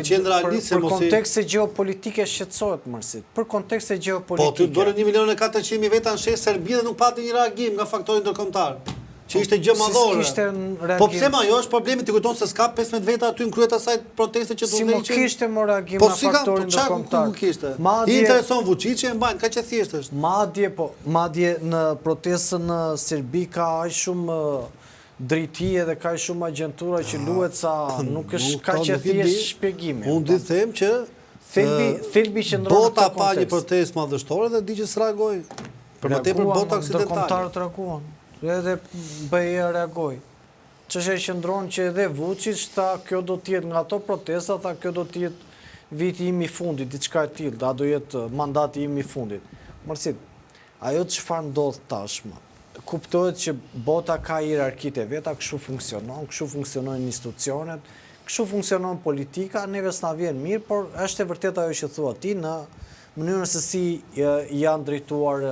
për kontekste gjeopolitike shqetësohet Marsit. Për kontekste gjeopolitike. Po ty dorë 1.400.000 veta në shesë Serbia dhe nuk pati një reagim nga faktori ndërkombëtar. Që ishte gjë madhore. Po pse ma, jo është problemi, ti kujton se s'ka 15 veta aty në kryet asaj proteste që si më kishte më reagim nga faktori ndërkombëtar. Po kishte. I intereson Vučići e mbajnë, ka që thjesht është. Madje në protestën në Serbi ka aq shumë drejtie dhe ka shumë agjentura që luhet sa nuk është ka që thjesht shpjegimi. Unë di them që thelbi qëndron në bota pa një protestë madhështore dhe di që s'reagoi. Për më tepër bota oksidentale. Ndërkombëtarët reaguan. Edhe BE reagoi. Çështja qëndron që edhe Vučić tha kjo do të jetë nga ato protesta, tha kjo do të jetë viti im i fundit, diçka e tillë, do jetë mandati im i fundit. Mërësit, ajo çfarë ndodh tashmë, kuptohet që bota ka hierarkitë e veta, kështu funksionojnë institucionet, kështu funksionon politika, neve s'na vjen mirë, por është e vërtet ajo që thua ti në mënyrën se si janë drejtuar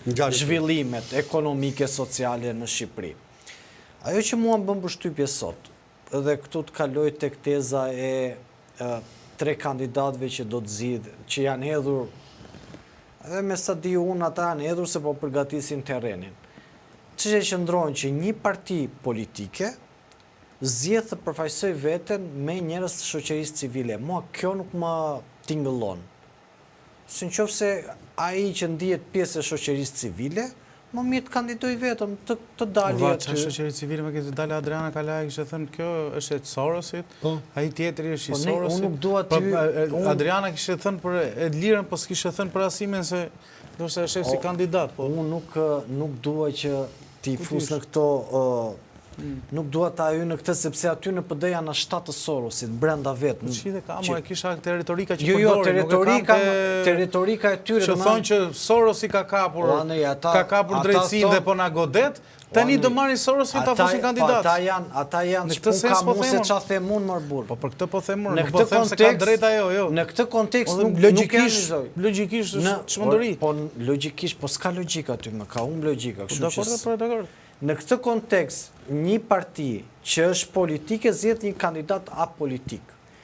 zhvillimet ekonomike, sociale në Shqipëri. Ajo që mua më bën përshtypje sot, edhe këtu të kaloj tek teza e 3 kandidatëve që do të zgjidhen, që janë hedhur, edhe me sa di unë ata janë hedhur se po përgatisin terrenin. Çështja që ndron që një parti politike zgjedh të përfaqësoj veten me njerëz të shoqërisë civile. Mua kjo nuk më tingëllon. Se nëse ai që ndihet pjesë e shoqërisë civile, më mirë të kandidoj vetëm, të dalë aty. Çfarë shoqëri civile më këtë dalë Adriana Kalaj kishte thënë kjo është e Sorosit, ai tjetri është i Sorosit. Unë nuk dua ty. Adriana kishte thënë për e lirën, po s'kishte thënë për asimin se ndoshta është si kandidat. Unë nuk dua që ti fus në këto. Nuk dua ta hyj në këtë sepse aty në PD janë 7 të Sorosit brenda vetë. Shite ka, e kisha këtë retorika që jo, retorika e tyre. Që thonë që Sorosi ka kapur drejtësinë dhe po na godet, tani do marrin Sorosin ta fusin kandidat. Ata janë që ka mu se qa them unë më burr. Po për këtë po them unë, nuk po them se ka drejt ajo, jo. Në këtë kontekst nuk logjikisht është çmenduri. Po logjikisht, po s'ka logjik aty, më ka humb logjika, kështu që. Dakor. Në këtë kontekst, një parti që është politike zgjedh një kandidat apolitik.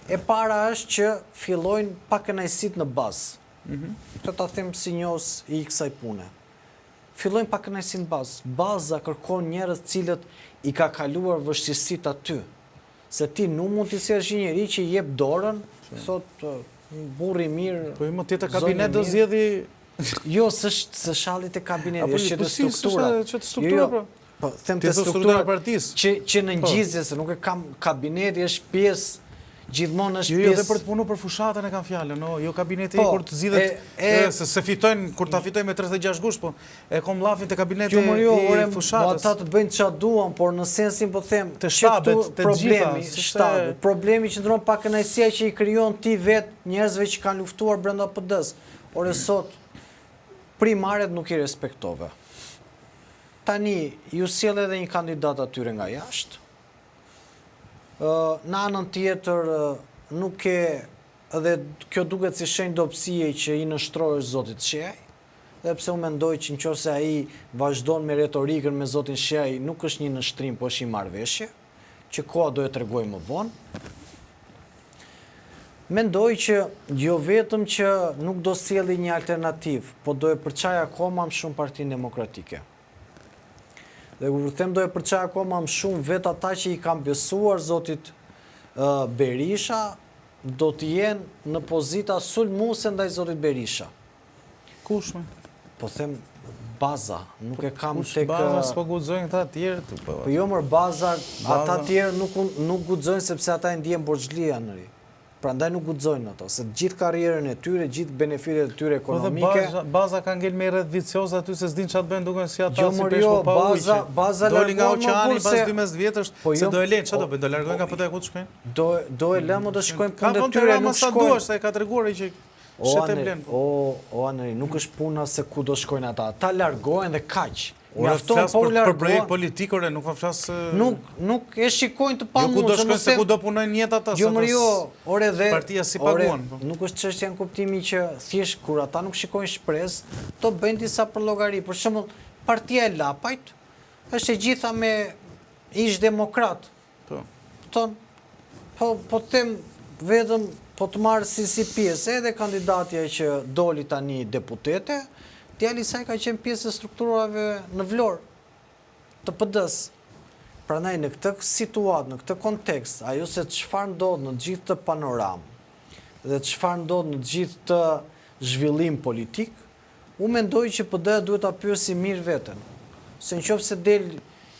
E para është që fillojnë pa kënaqësitë në bazë. Këtë ta them si njohës i kësaj pune. Fillojnë pa kënaqësinë në bazë. Baza kërkon njerëz cilët i ka kaluar vështirësitë aty. Se ti nuk mund të sjellësh një njerëz që jep dorën, thotë burri mirë. Po më tjetër kabinet do zgjedhë. Jo, s'është shallit e kabinetit, është që të struktura. Që të struktura, po, them të struktura që në ngjizje, se nuk e kam kabineti, është pjesë, gjithmonë është pjesë. Jo, dhe për të punu për fushatën e kam fjallën, jo kabineti kur të zgjidhet, se fitojnë, kur ta fitojnë me 36 gush, po e kom llafin të kabineti i fushatës. Ata të bëjnë çfarë duan, por në sensin po them, të shtabet, të gjitha. Problemi që ndron pa kënaqësia që i krijon ti vetë njerëzve që kanë luftuar brenda PD-s. Ore sot primaret nuk i respektove. Tani, ju sjell edhe një kandidat atyre nga jashtë. Në anën tjetër, nuk e, edhe kjo duket si shenjë dobësie që i nështrohesh Zotit Sheaj, dhe pse unë mendoj që nëse ai vazhdon me retorikën me Zotin Sheaj, nuk është një nështrim, po është një marrëveshje, që koha do e tregojë më vonë. Mendoj që jo vetëm që nuk do sjelli një alternativë, po do e përçaj akoma më shumë Partinë Demokratike. Dhe kur them do e përçaj akoma më shumë, vetë ata që i kanë besuar Zotit Berisha, do të jenë në pozita sulmuese ndaj Zotit Berisha. Kush më? Po them baza, nuk e kam tek baza, s'po guxojnë ata të tjerë. Po jo më baza, ata të tjerë nuk guxojnë sepse ata e ndjen borxhlia nëri. Prandaj nuk guxojnë ato, se gjithë karrierën e tyre, gjithë benefitet e tyre ekonomike. Po dhe baza ka ngel me rreth vicioz aty se s'din çfarë bëjnë, duken si ata si peshku pa ujë. Baza doli nga oqeani pas 12 vjetësh, se do e lënë, çfarë do bëjnë, do largojnë nga PD ku të shkojnë? Do e lëmë të shkojnë punë të tyre, nuk shkojnë. Se ka treguar që shetë blen. O Aneri, nuk është puna se ku do shkojnë ata. Ata largohen dhe kaq. Ora flas për projekt politikore, nuk po flas nuk e shikojnë të pamundshëm. Jo ku do shkojnë se ku do punojnë jetë ata. Jo më jo, ore dhe partia si paguan. Nuk është çështja në kuptimin që thjesht kur ata nuk shikojnë shpresë, to bëjnë disa përllogari. Për shembull, partia e Lapajt është e gjitha me ish demokrat. Po them vetëm po të marrë si pjesë edhe kandidatja që doli tani deputete, djali saj ka qenë pjesë e strukturave në Vlorë të PD-s. Prandaj në këtë situatë, në këtë kontekst, ajo se çfarë ndodh në gjithë të panoramë dhe çfarë ndodh në gjithë të zhvillim politik, unë mendoj që PD duhet ta pyesë mirë veten. Se nëse del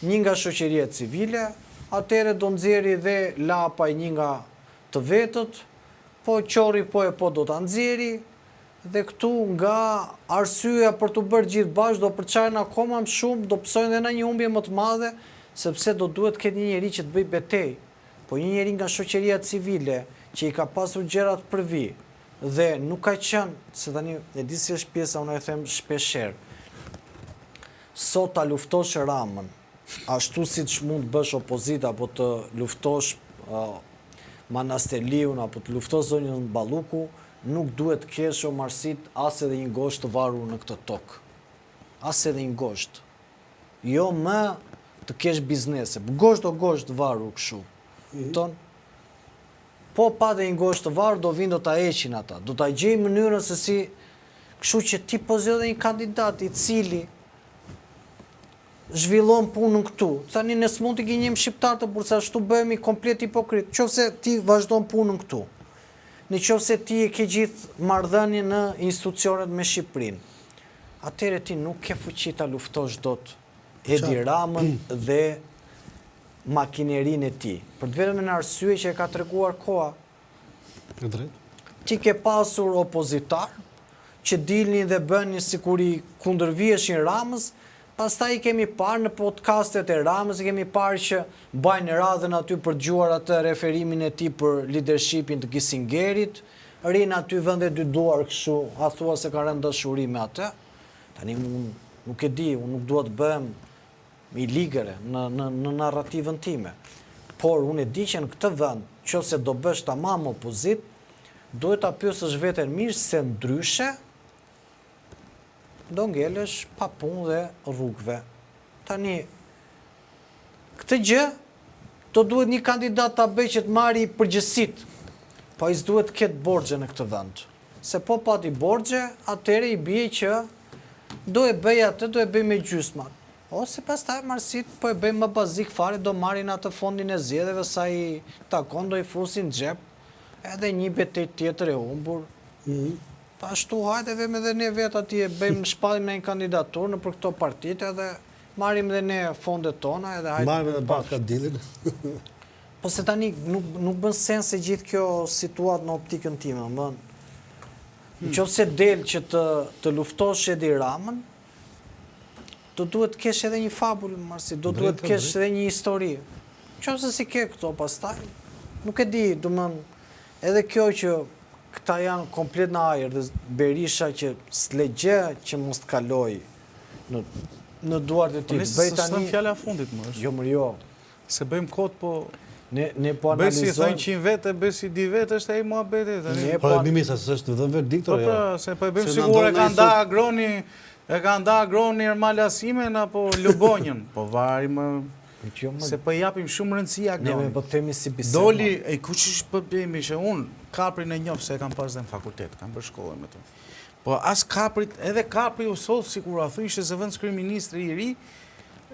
një nga shoqëria civile, atëherë do nxjerrë dhe Lapaj një nga të vetët, po Qorri po do ta nxjerrë. Dhe këtu nga arsyeja për të bërë gjithë bashkë do përçajnë akoma më shumë, do psojnë dhe në një humbje më të madhe, sepse do duhet këtë një njeri që të bëj betej. Po një njeri nga shoqëria civile, që i ka pasur gjërat për vi, dhe nuk ka qenë, se tani e di si është pjesa, unë e them shpesher, sot ta luftosh Ramën, ashtu si që mund të bësh opozita, apo të luftosh Manasteliun, apo të luftosh zonjën Balluku, nuk duhet të kesh omarësit as edhe një gosht të varur në këtë tokë. As edhe një gosht. Jo më të kesh biznese. Gosht o gosht të varur këshu. Ton? Po pa dhe një gosht të varur, do vinë do ta heqin ata. Do ta gjej mënyrën se si, kështu që ti po zgjedh një kandidat i cili zhvillon punën këtu. Tani ne s'mund të gënjejmë shqiptarët, por sa ashtu bëhemi komplet hipokrit. Nëse ti vazhdon punën këtu, nëse ti e ke gjithë marrëdhënie në institucionet me Shqipërinë, atëherë ti nuk ke fuqi ta luftosh dot Edi Ramën dhe makinerinë e tij. Për të vetëm në arsye që e ka treguar koha. E drejtë. Ti ke pasur opozitar që dilnin dhe bënin sikur i kundërviheshin Ramës. Pastaj i kemi parë në podcastet e Ramës, i kemi parë që bajnë radhën aty për dëgjuar atë referimin e tij për leadershipin të Kissingerit, rinë aty vende dy duar kështu, a thua se ka rënë dashuri me atë. Tani nuk e di, unë nuk dua të bëhem i ligëre në narrativën time. Por unë e di që në këtë vend, nëse do bësh tamam opozit, duhet ta pyesësh veten mirë se ndryshe do ngelesh pa punë dhe rrugëve. Tani, këtë gjë, do duhet një kandidat ta bëjë që të marri përgjegjësitë, po ai s'duhet të ketë borxhe në këtë vend. Se po pati borxhe, atëherë i bie që do e bëj atë, do e bëj me gjysma. Ose pastaj marrësit po e bëjmë më bazik fare, do marrin atë fondin e zgjedhjeve sa i takon, do i fusin në xhep, edhe një betejë tjetër e humbur. Ashtu hajde vem edhe ne vetë atje, bëjmë shpallim në një kandidaturë në për këto partitë edhe marrim edhe ne fondet tona edhe hajde. Marrim edhe bashkë dilin. Po se tani nuk bën sens se gjithë kjo situatë në optikën time, bën. Nëse del që të luftosh Edi Ramën, do duhet të kesh edhe një fabulë, marsi, do duhet të kesh edhe një histori. Nëse si ke këto pastaj, nuk e di, edhe kjo që këta janë komplet në ajër dhe Berisha që s'legje që mos të kaloj në duart e tij. Bëj tani fjala e fundit më është. Jo, jo. Se bëjmë kod, po ne po analizojmë. Bëj si thënë 100 vete, bëj si 2 vete, është ai muhabeti tani. Po nimisa s'është dhënë verdikt jo. Po se po bëjmë sigur e ka nda Agroni Ermal Asimen apo Lubonjën. Po vari më se po japim shumë rëndësi Agronit. Ne po themi si bisedë. Doli, e kush po bëjmë që unë kaprin e njoh se e kam pas dhe në fakultet, kam bërë shkollën me të. Po as kaprit, edhe kapri u sot sikur a thëshë se vend kryeministri i ri,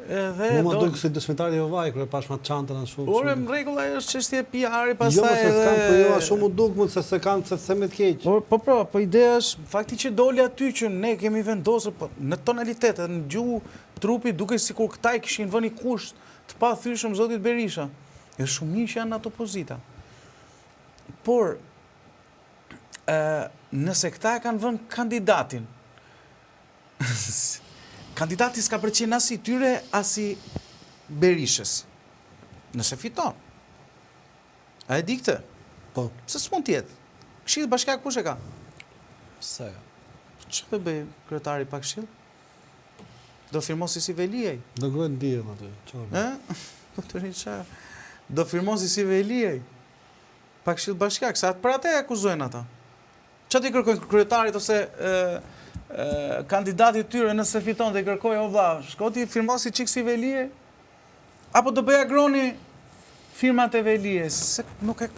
edhe do duk si dëshmitari Jovaj kur e pash me çantën ashtu. Por në rregull ajo është çështje PR-i pastaj edhe. Jo, se s'kam, po jo ashtu mu duk mund se kanë se me të keq. Po ideja është fakti që doli aty që ne kemi vendosur në tonalitet, në gjuhë trupi duke sikur këta i kishin vënë kusht të pa thyeshëm zotit Berisha. Është shumë mirë që janë ato pozita. Por nëse këta e kanë vënë kandidatin, kandidati s'ka përqenë as i tyre, as i Berishës. Nëse fiton. A e di këtë? Po. Se s'mund tjetë. Këshillë bashkiak kush e ka? Se. Që të bëj kryetari pa këshillë? Do firmosi si Veliaj. Do gojnë dijen aty. Do firmosi si Veliaj. Pa këshillë bashkiak, sa për atë e akuzojnë ata. Që t'i kërkojnë kryetarit ose kandidati tyre nëse fiton dhe i kërkojnë o vlla, shkoti firmosi qik si Veliaj? Apo do bëj Agroni firmat e Veliaj? Se nuk e,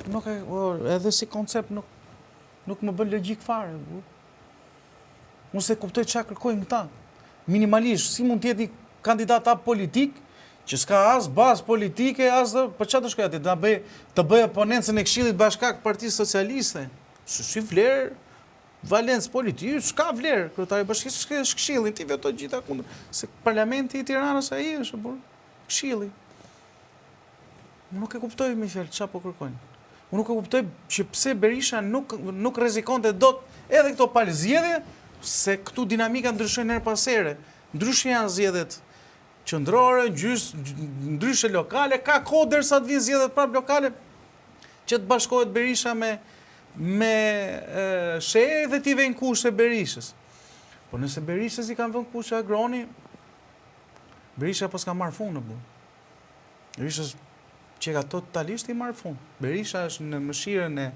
edhe si koncept nuk më bën logjik fare. Unë se kuptoj çka kërkojnë këta. Minimalisht, si mund t'jeti kandidat politik, që s'ka as bazë politike, as dhe, për çfarë do shkoj aty, të bëj oponencën e Këshillit Bashkiak Partisë Socialiste. Si vlerë, valencë politike, s'ka vlerë, kryetari bashkisë, s'ka Këshillin, ti veto gjitha kundër. Se parlamenti i Tiranës ai është, por Këshilli. Unë nuk e kuptoj me fjalë çfarë po kërkojnë. Unë nuk e kuptoj që pse Berisha nuk rrezikonte dot edhe këto palë zgjedhje, se këtu dinamika ndryshojnë her pas here. Ndryshe janë zgjedhjet qendrore, ndryshe lokale, ka kohë derisa të vinë zgjedhjet prapë lokale, që të bashkohet Berisha me me sheje dhe t'i vejnë kushte Berishës. Po nëse Berishës i kanë vënë kushte Agroni, Berisha po s'ka marrë fund në bu. Berishës që ka totalisht i marrë fund. Berisha është në mëshirën e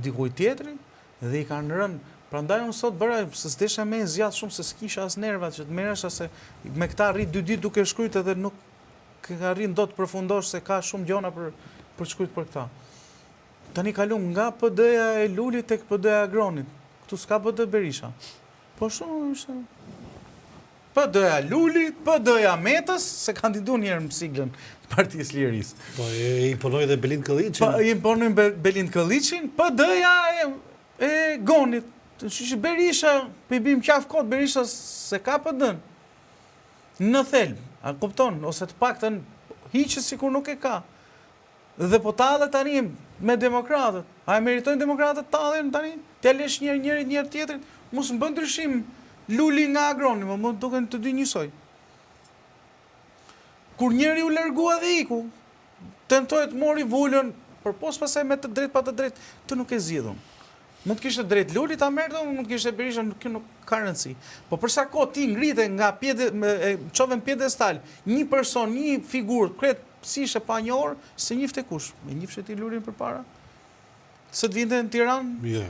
dikuj tjetri dhe i kanë rënë. Prandaj unë sot bëra, se s'desha me zjatë shumë, se s'kisha as nervat që të meresha, se me këta rrit 2 ditë duke shkryt edhe nuk ka rrit do të përfundosh se ka shumë gjona për shkryt për këta. Tani kalum nga PD-ja e Lulit tek PD-ja e Agronit. Këtu s'ka PD Berisha. Po shumë është. PD-ja Lulit, PD-ja Metës, se kandidu njerë më siglën Partisë Lirisë. Po i imponoj dhe Belind Këlliqin. Po i imponoj Belind Këlliqin, PD-ja e Gonit. Që Berisha, për i bim qaf kot, Berisha se ka PD-n. Në thelb, a kupton, ose të paktën hiqës sikur nuk e ka. Dhe po tallet tani me demokratët. A e meritojnë demokratët tallen tani? T'ja lesh njëri tjetrin, mos më bën ndryshim Luli nga Agroni, më duken të dy njësoj. Kur njëri u largua dhe iku, tentoi të mori vullën, por pos pasaj me të drejt pa të drejt, të nuk e zgjidhun. Mund të kishte drejt Luli ta merrte, mund të kishte Berisha, nuk ka rëndësi. Po për sa kohë ti ngrite nga çove në piedestal, një person, një figurë, kret si ishe pa një orë, se njifte kush. Me njifshe ti Lulin për para? Se të vinte në Tiranë? Jo.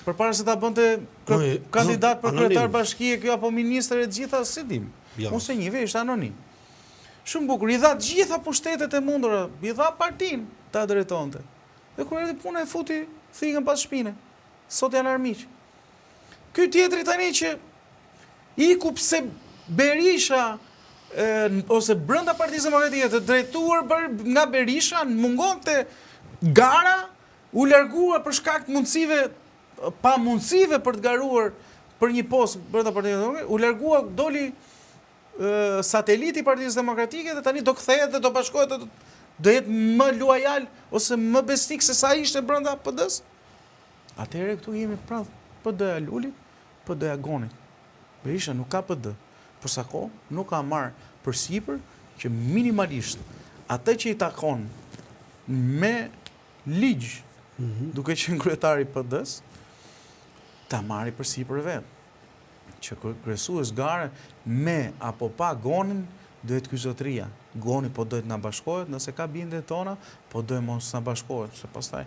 Për para se ta bënte kandidat për kryetar bashkie, kjo apo ministër e gjitha, si dim. Unë se njive, ishte anonim. Shumë bukur, i dha gjitha pushtetet e mundura, i dha partin ta drejtonte. Dhe kur erdhi puna e futi thikën pas shpine. Sot janë armiq. Ky tjetri tani që iku pse Berisha ose brenda Partisë Demokratike të drejtuar nga Berisha mungonte gara, u largua për shkak të mundësive pa mundësive për të garuar për një postë brenda Partisë Demokratike, u largua doli sateliti i Partisë Demokratike dhe tani do kthehet dhe do bashkohet do jetë më luajal ose më besnik se sa ishte brenda PD-s. Atëherë këtu jemi pra PD-ja Lulit, PD-ja Gonit. Berisha nuk ka PD. Për sa kohë nuk ka marrë përsipër që minimalisht atë që i takon me ligj, duke qenë kryetari i PD-s, ta marri përsipër vetë. Që kryesues gare me apo pa Gonin duhet ky zotëria. Goni po duhet na bashkohet, nëse ka bindje tona, po duhet mos na bashkohet, se pastaj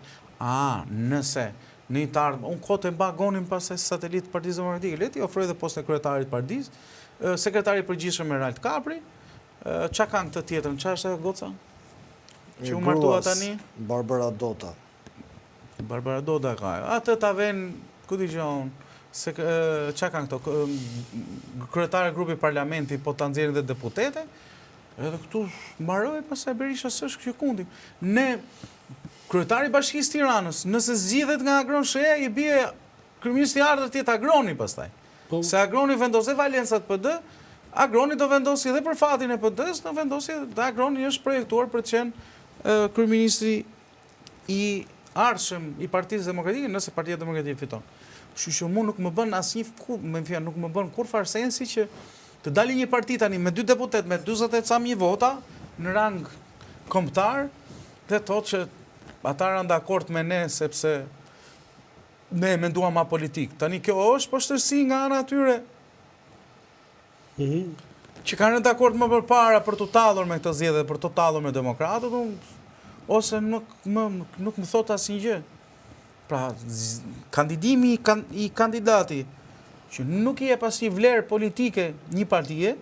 nëse në të ardhmë, unë kote mba Gonin pastaj satelit Partisë Demokratike, leti ofroj dhe postën e kryetarit partisë, sekretari i përgjithshëm Meralt Kapri, çka kanë këtë tjetrën, çfarë është ajo goca? Që u martua tani? Barbara Dota. Barbara Dota ka. Atë ta vën, ku dëgjon, se çka kanë këto? Kryetari i grupit parlamenti po ta nxjerrin dhe deputete. Edhe këtu mbaroi pastaj Berisha s'është kjo kundi. Ne kryetari i Bashkisë Tiranës, nëse zgjidhet nga Agron Sheja, i bie kryeministri i ardhur tjetë Agroni pastaj. Se Agroni vendos dhe valencat PD, Agroni do vendosi edhe për fatin e PD-s, do vendosi dhe Agroni është projektuar për të qenë kryeministri i ardhshëm i Partisë Demokratike, nëse Partia Demokratike fiton. Kështu që mu nuk më bën asnjë, nuk më bën kur fare sensi që të dali një parti tani me 2 deputet, me 40.000 vota, në rang kombëtar, dhe thotë që ata janë dakord me ne sepse ne menduam ma politik. Tani kjo është poshtërsi nga ana atyre që kanë dakord më përpara për të tallur me këtë zgjedhje, për të tallur me demokratët, ose nuk më thot asnjë gjë. Pra, kandidimi i kandidati që nuk i jep asnjë vlerë politike një partie,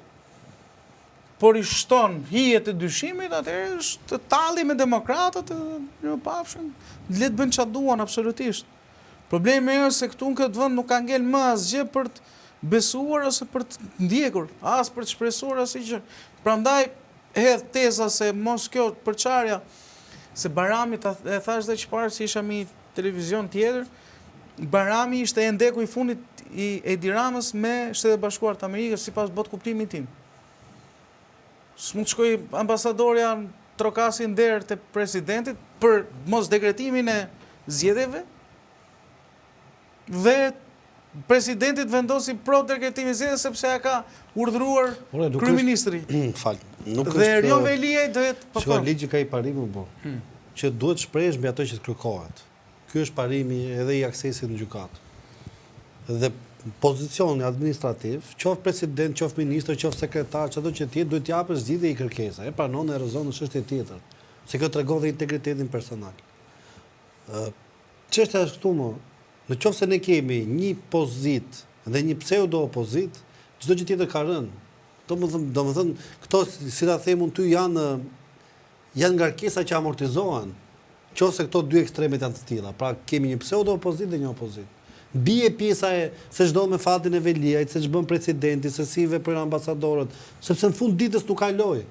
por i shton hijet e dyshimit, atëherë është të talli me demokratët e pafshëm, le të bëjnë çfarë duan absolutisht. Problemi është se këtu në këtë vend nuk ka ngel më asgjë për të besuar ose për të ndjekur, as për të shpresuar asgjë. Prandaj hedh teza se mos kjo përçarja, se Barami e thash dhe çfarë si isha mi televizion tjetër, Barami ishte e ndeku i fundit i Edi Ramës me Shtetet e Bashkuara të Amerikës sipas bot kuptimit tim. S'mund të shkoj ambasadorja trokasi nder te presidentit për mos dekretimin e zgjedhjeve dhe presidentit vendosi pro dekretimin e zgjedhjeve sepse ja ka urdhëruar kryeministri. Dhe Erion Velia duhet ligji ka i parimë që duhet shprehesh mbi ato që të kërkohet. Ky është parimi edhe i aksesit në gjykatë. Dhe pozicioni administrativ, qoftë president, qoftë ministër, qoftë sekretar, çdo që tjetë, duhet t'japësh zgjidhje i kërkesa. E pranon e rezon në çështje tjetër. Se kjo tregon dhe integritetin personal. Çështja është këtu më. Në qoftë se ne kemi një pozit dhe një pseudo opozit, çdo gjë tjetër ka rënë. Domethënë, këto si ta them unë ty janë ngarkesa që amortizohen. Qoftë se këto dy ekstremet janë të tilla. Pra kemi një pseudo opozit dhe një opozit. Bie pjesa e se çdo me fatin e Veliajt, se ç'bën presidenti, se si veprojnë ambasadorët, sepse në fund ditës nuk ka lojë.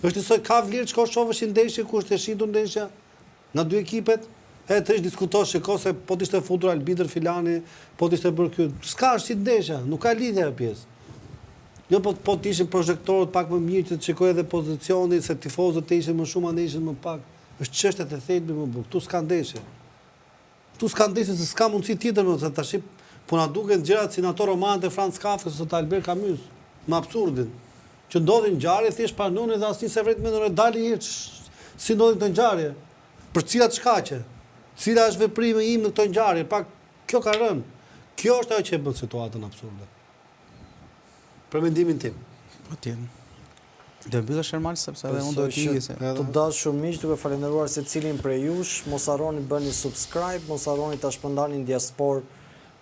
Është se ka vlerë çka shohësh ndeshje ku është e shitur ndeshja nga dy ekipet, e të diskutosh se po të ishte futur arbitër filani, po të ishte bërë ky. S'ka si ndeshja, nuk ka lidhje ajo pjesë. Jo po të ishin projektorët pak më mirë që të shikojë edhe pozicioni, se tifozët të ishin më shumë, ne ishin më pak. Është çështje të thelbë më burr. Ktu s'ka ndeshje. Tu s'ka ndeshje se s'ka mundësi tjetër më se tash po na duken gjërat si në ato romante Franz Kafka ose të Albert Camus, më absurdin. Që ndodhin ngjarje thjesht panonin dhe asnjë se vret mendon dali hiç. Si ndodhin këto ngjarje? Për cilat shkaqe? Cila është veprimi im në këto ngjarje? Pak kjo ka rënë. Kjo është ajo që bën situatën absurde. Për mendimin tim. Patjetër. Do mbyllësh Ermal sepse edhe unë do të hiqes. Të dashur miq, duke falendëruar secilin prej jush, mos harroni bëni subscribe, mos harroni ta shpërndani në diasporë,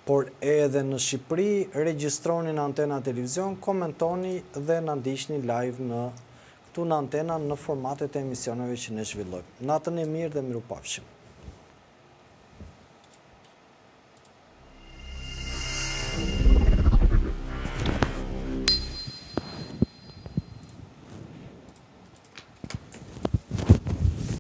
por edhe në Shqipëri, regjistroni në Antena Televizion, komentoni dhe na ndiqni live këtu në Antena në formatet e emisioneve që ne zhvillojmë. Natën e mirë dhe mirupafshim.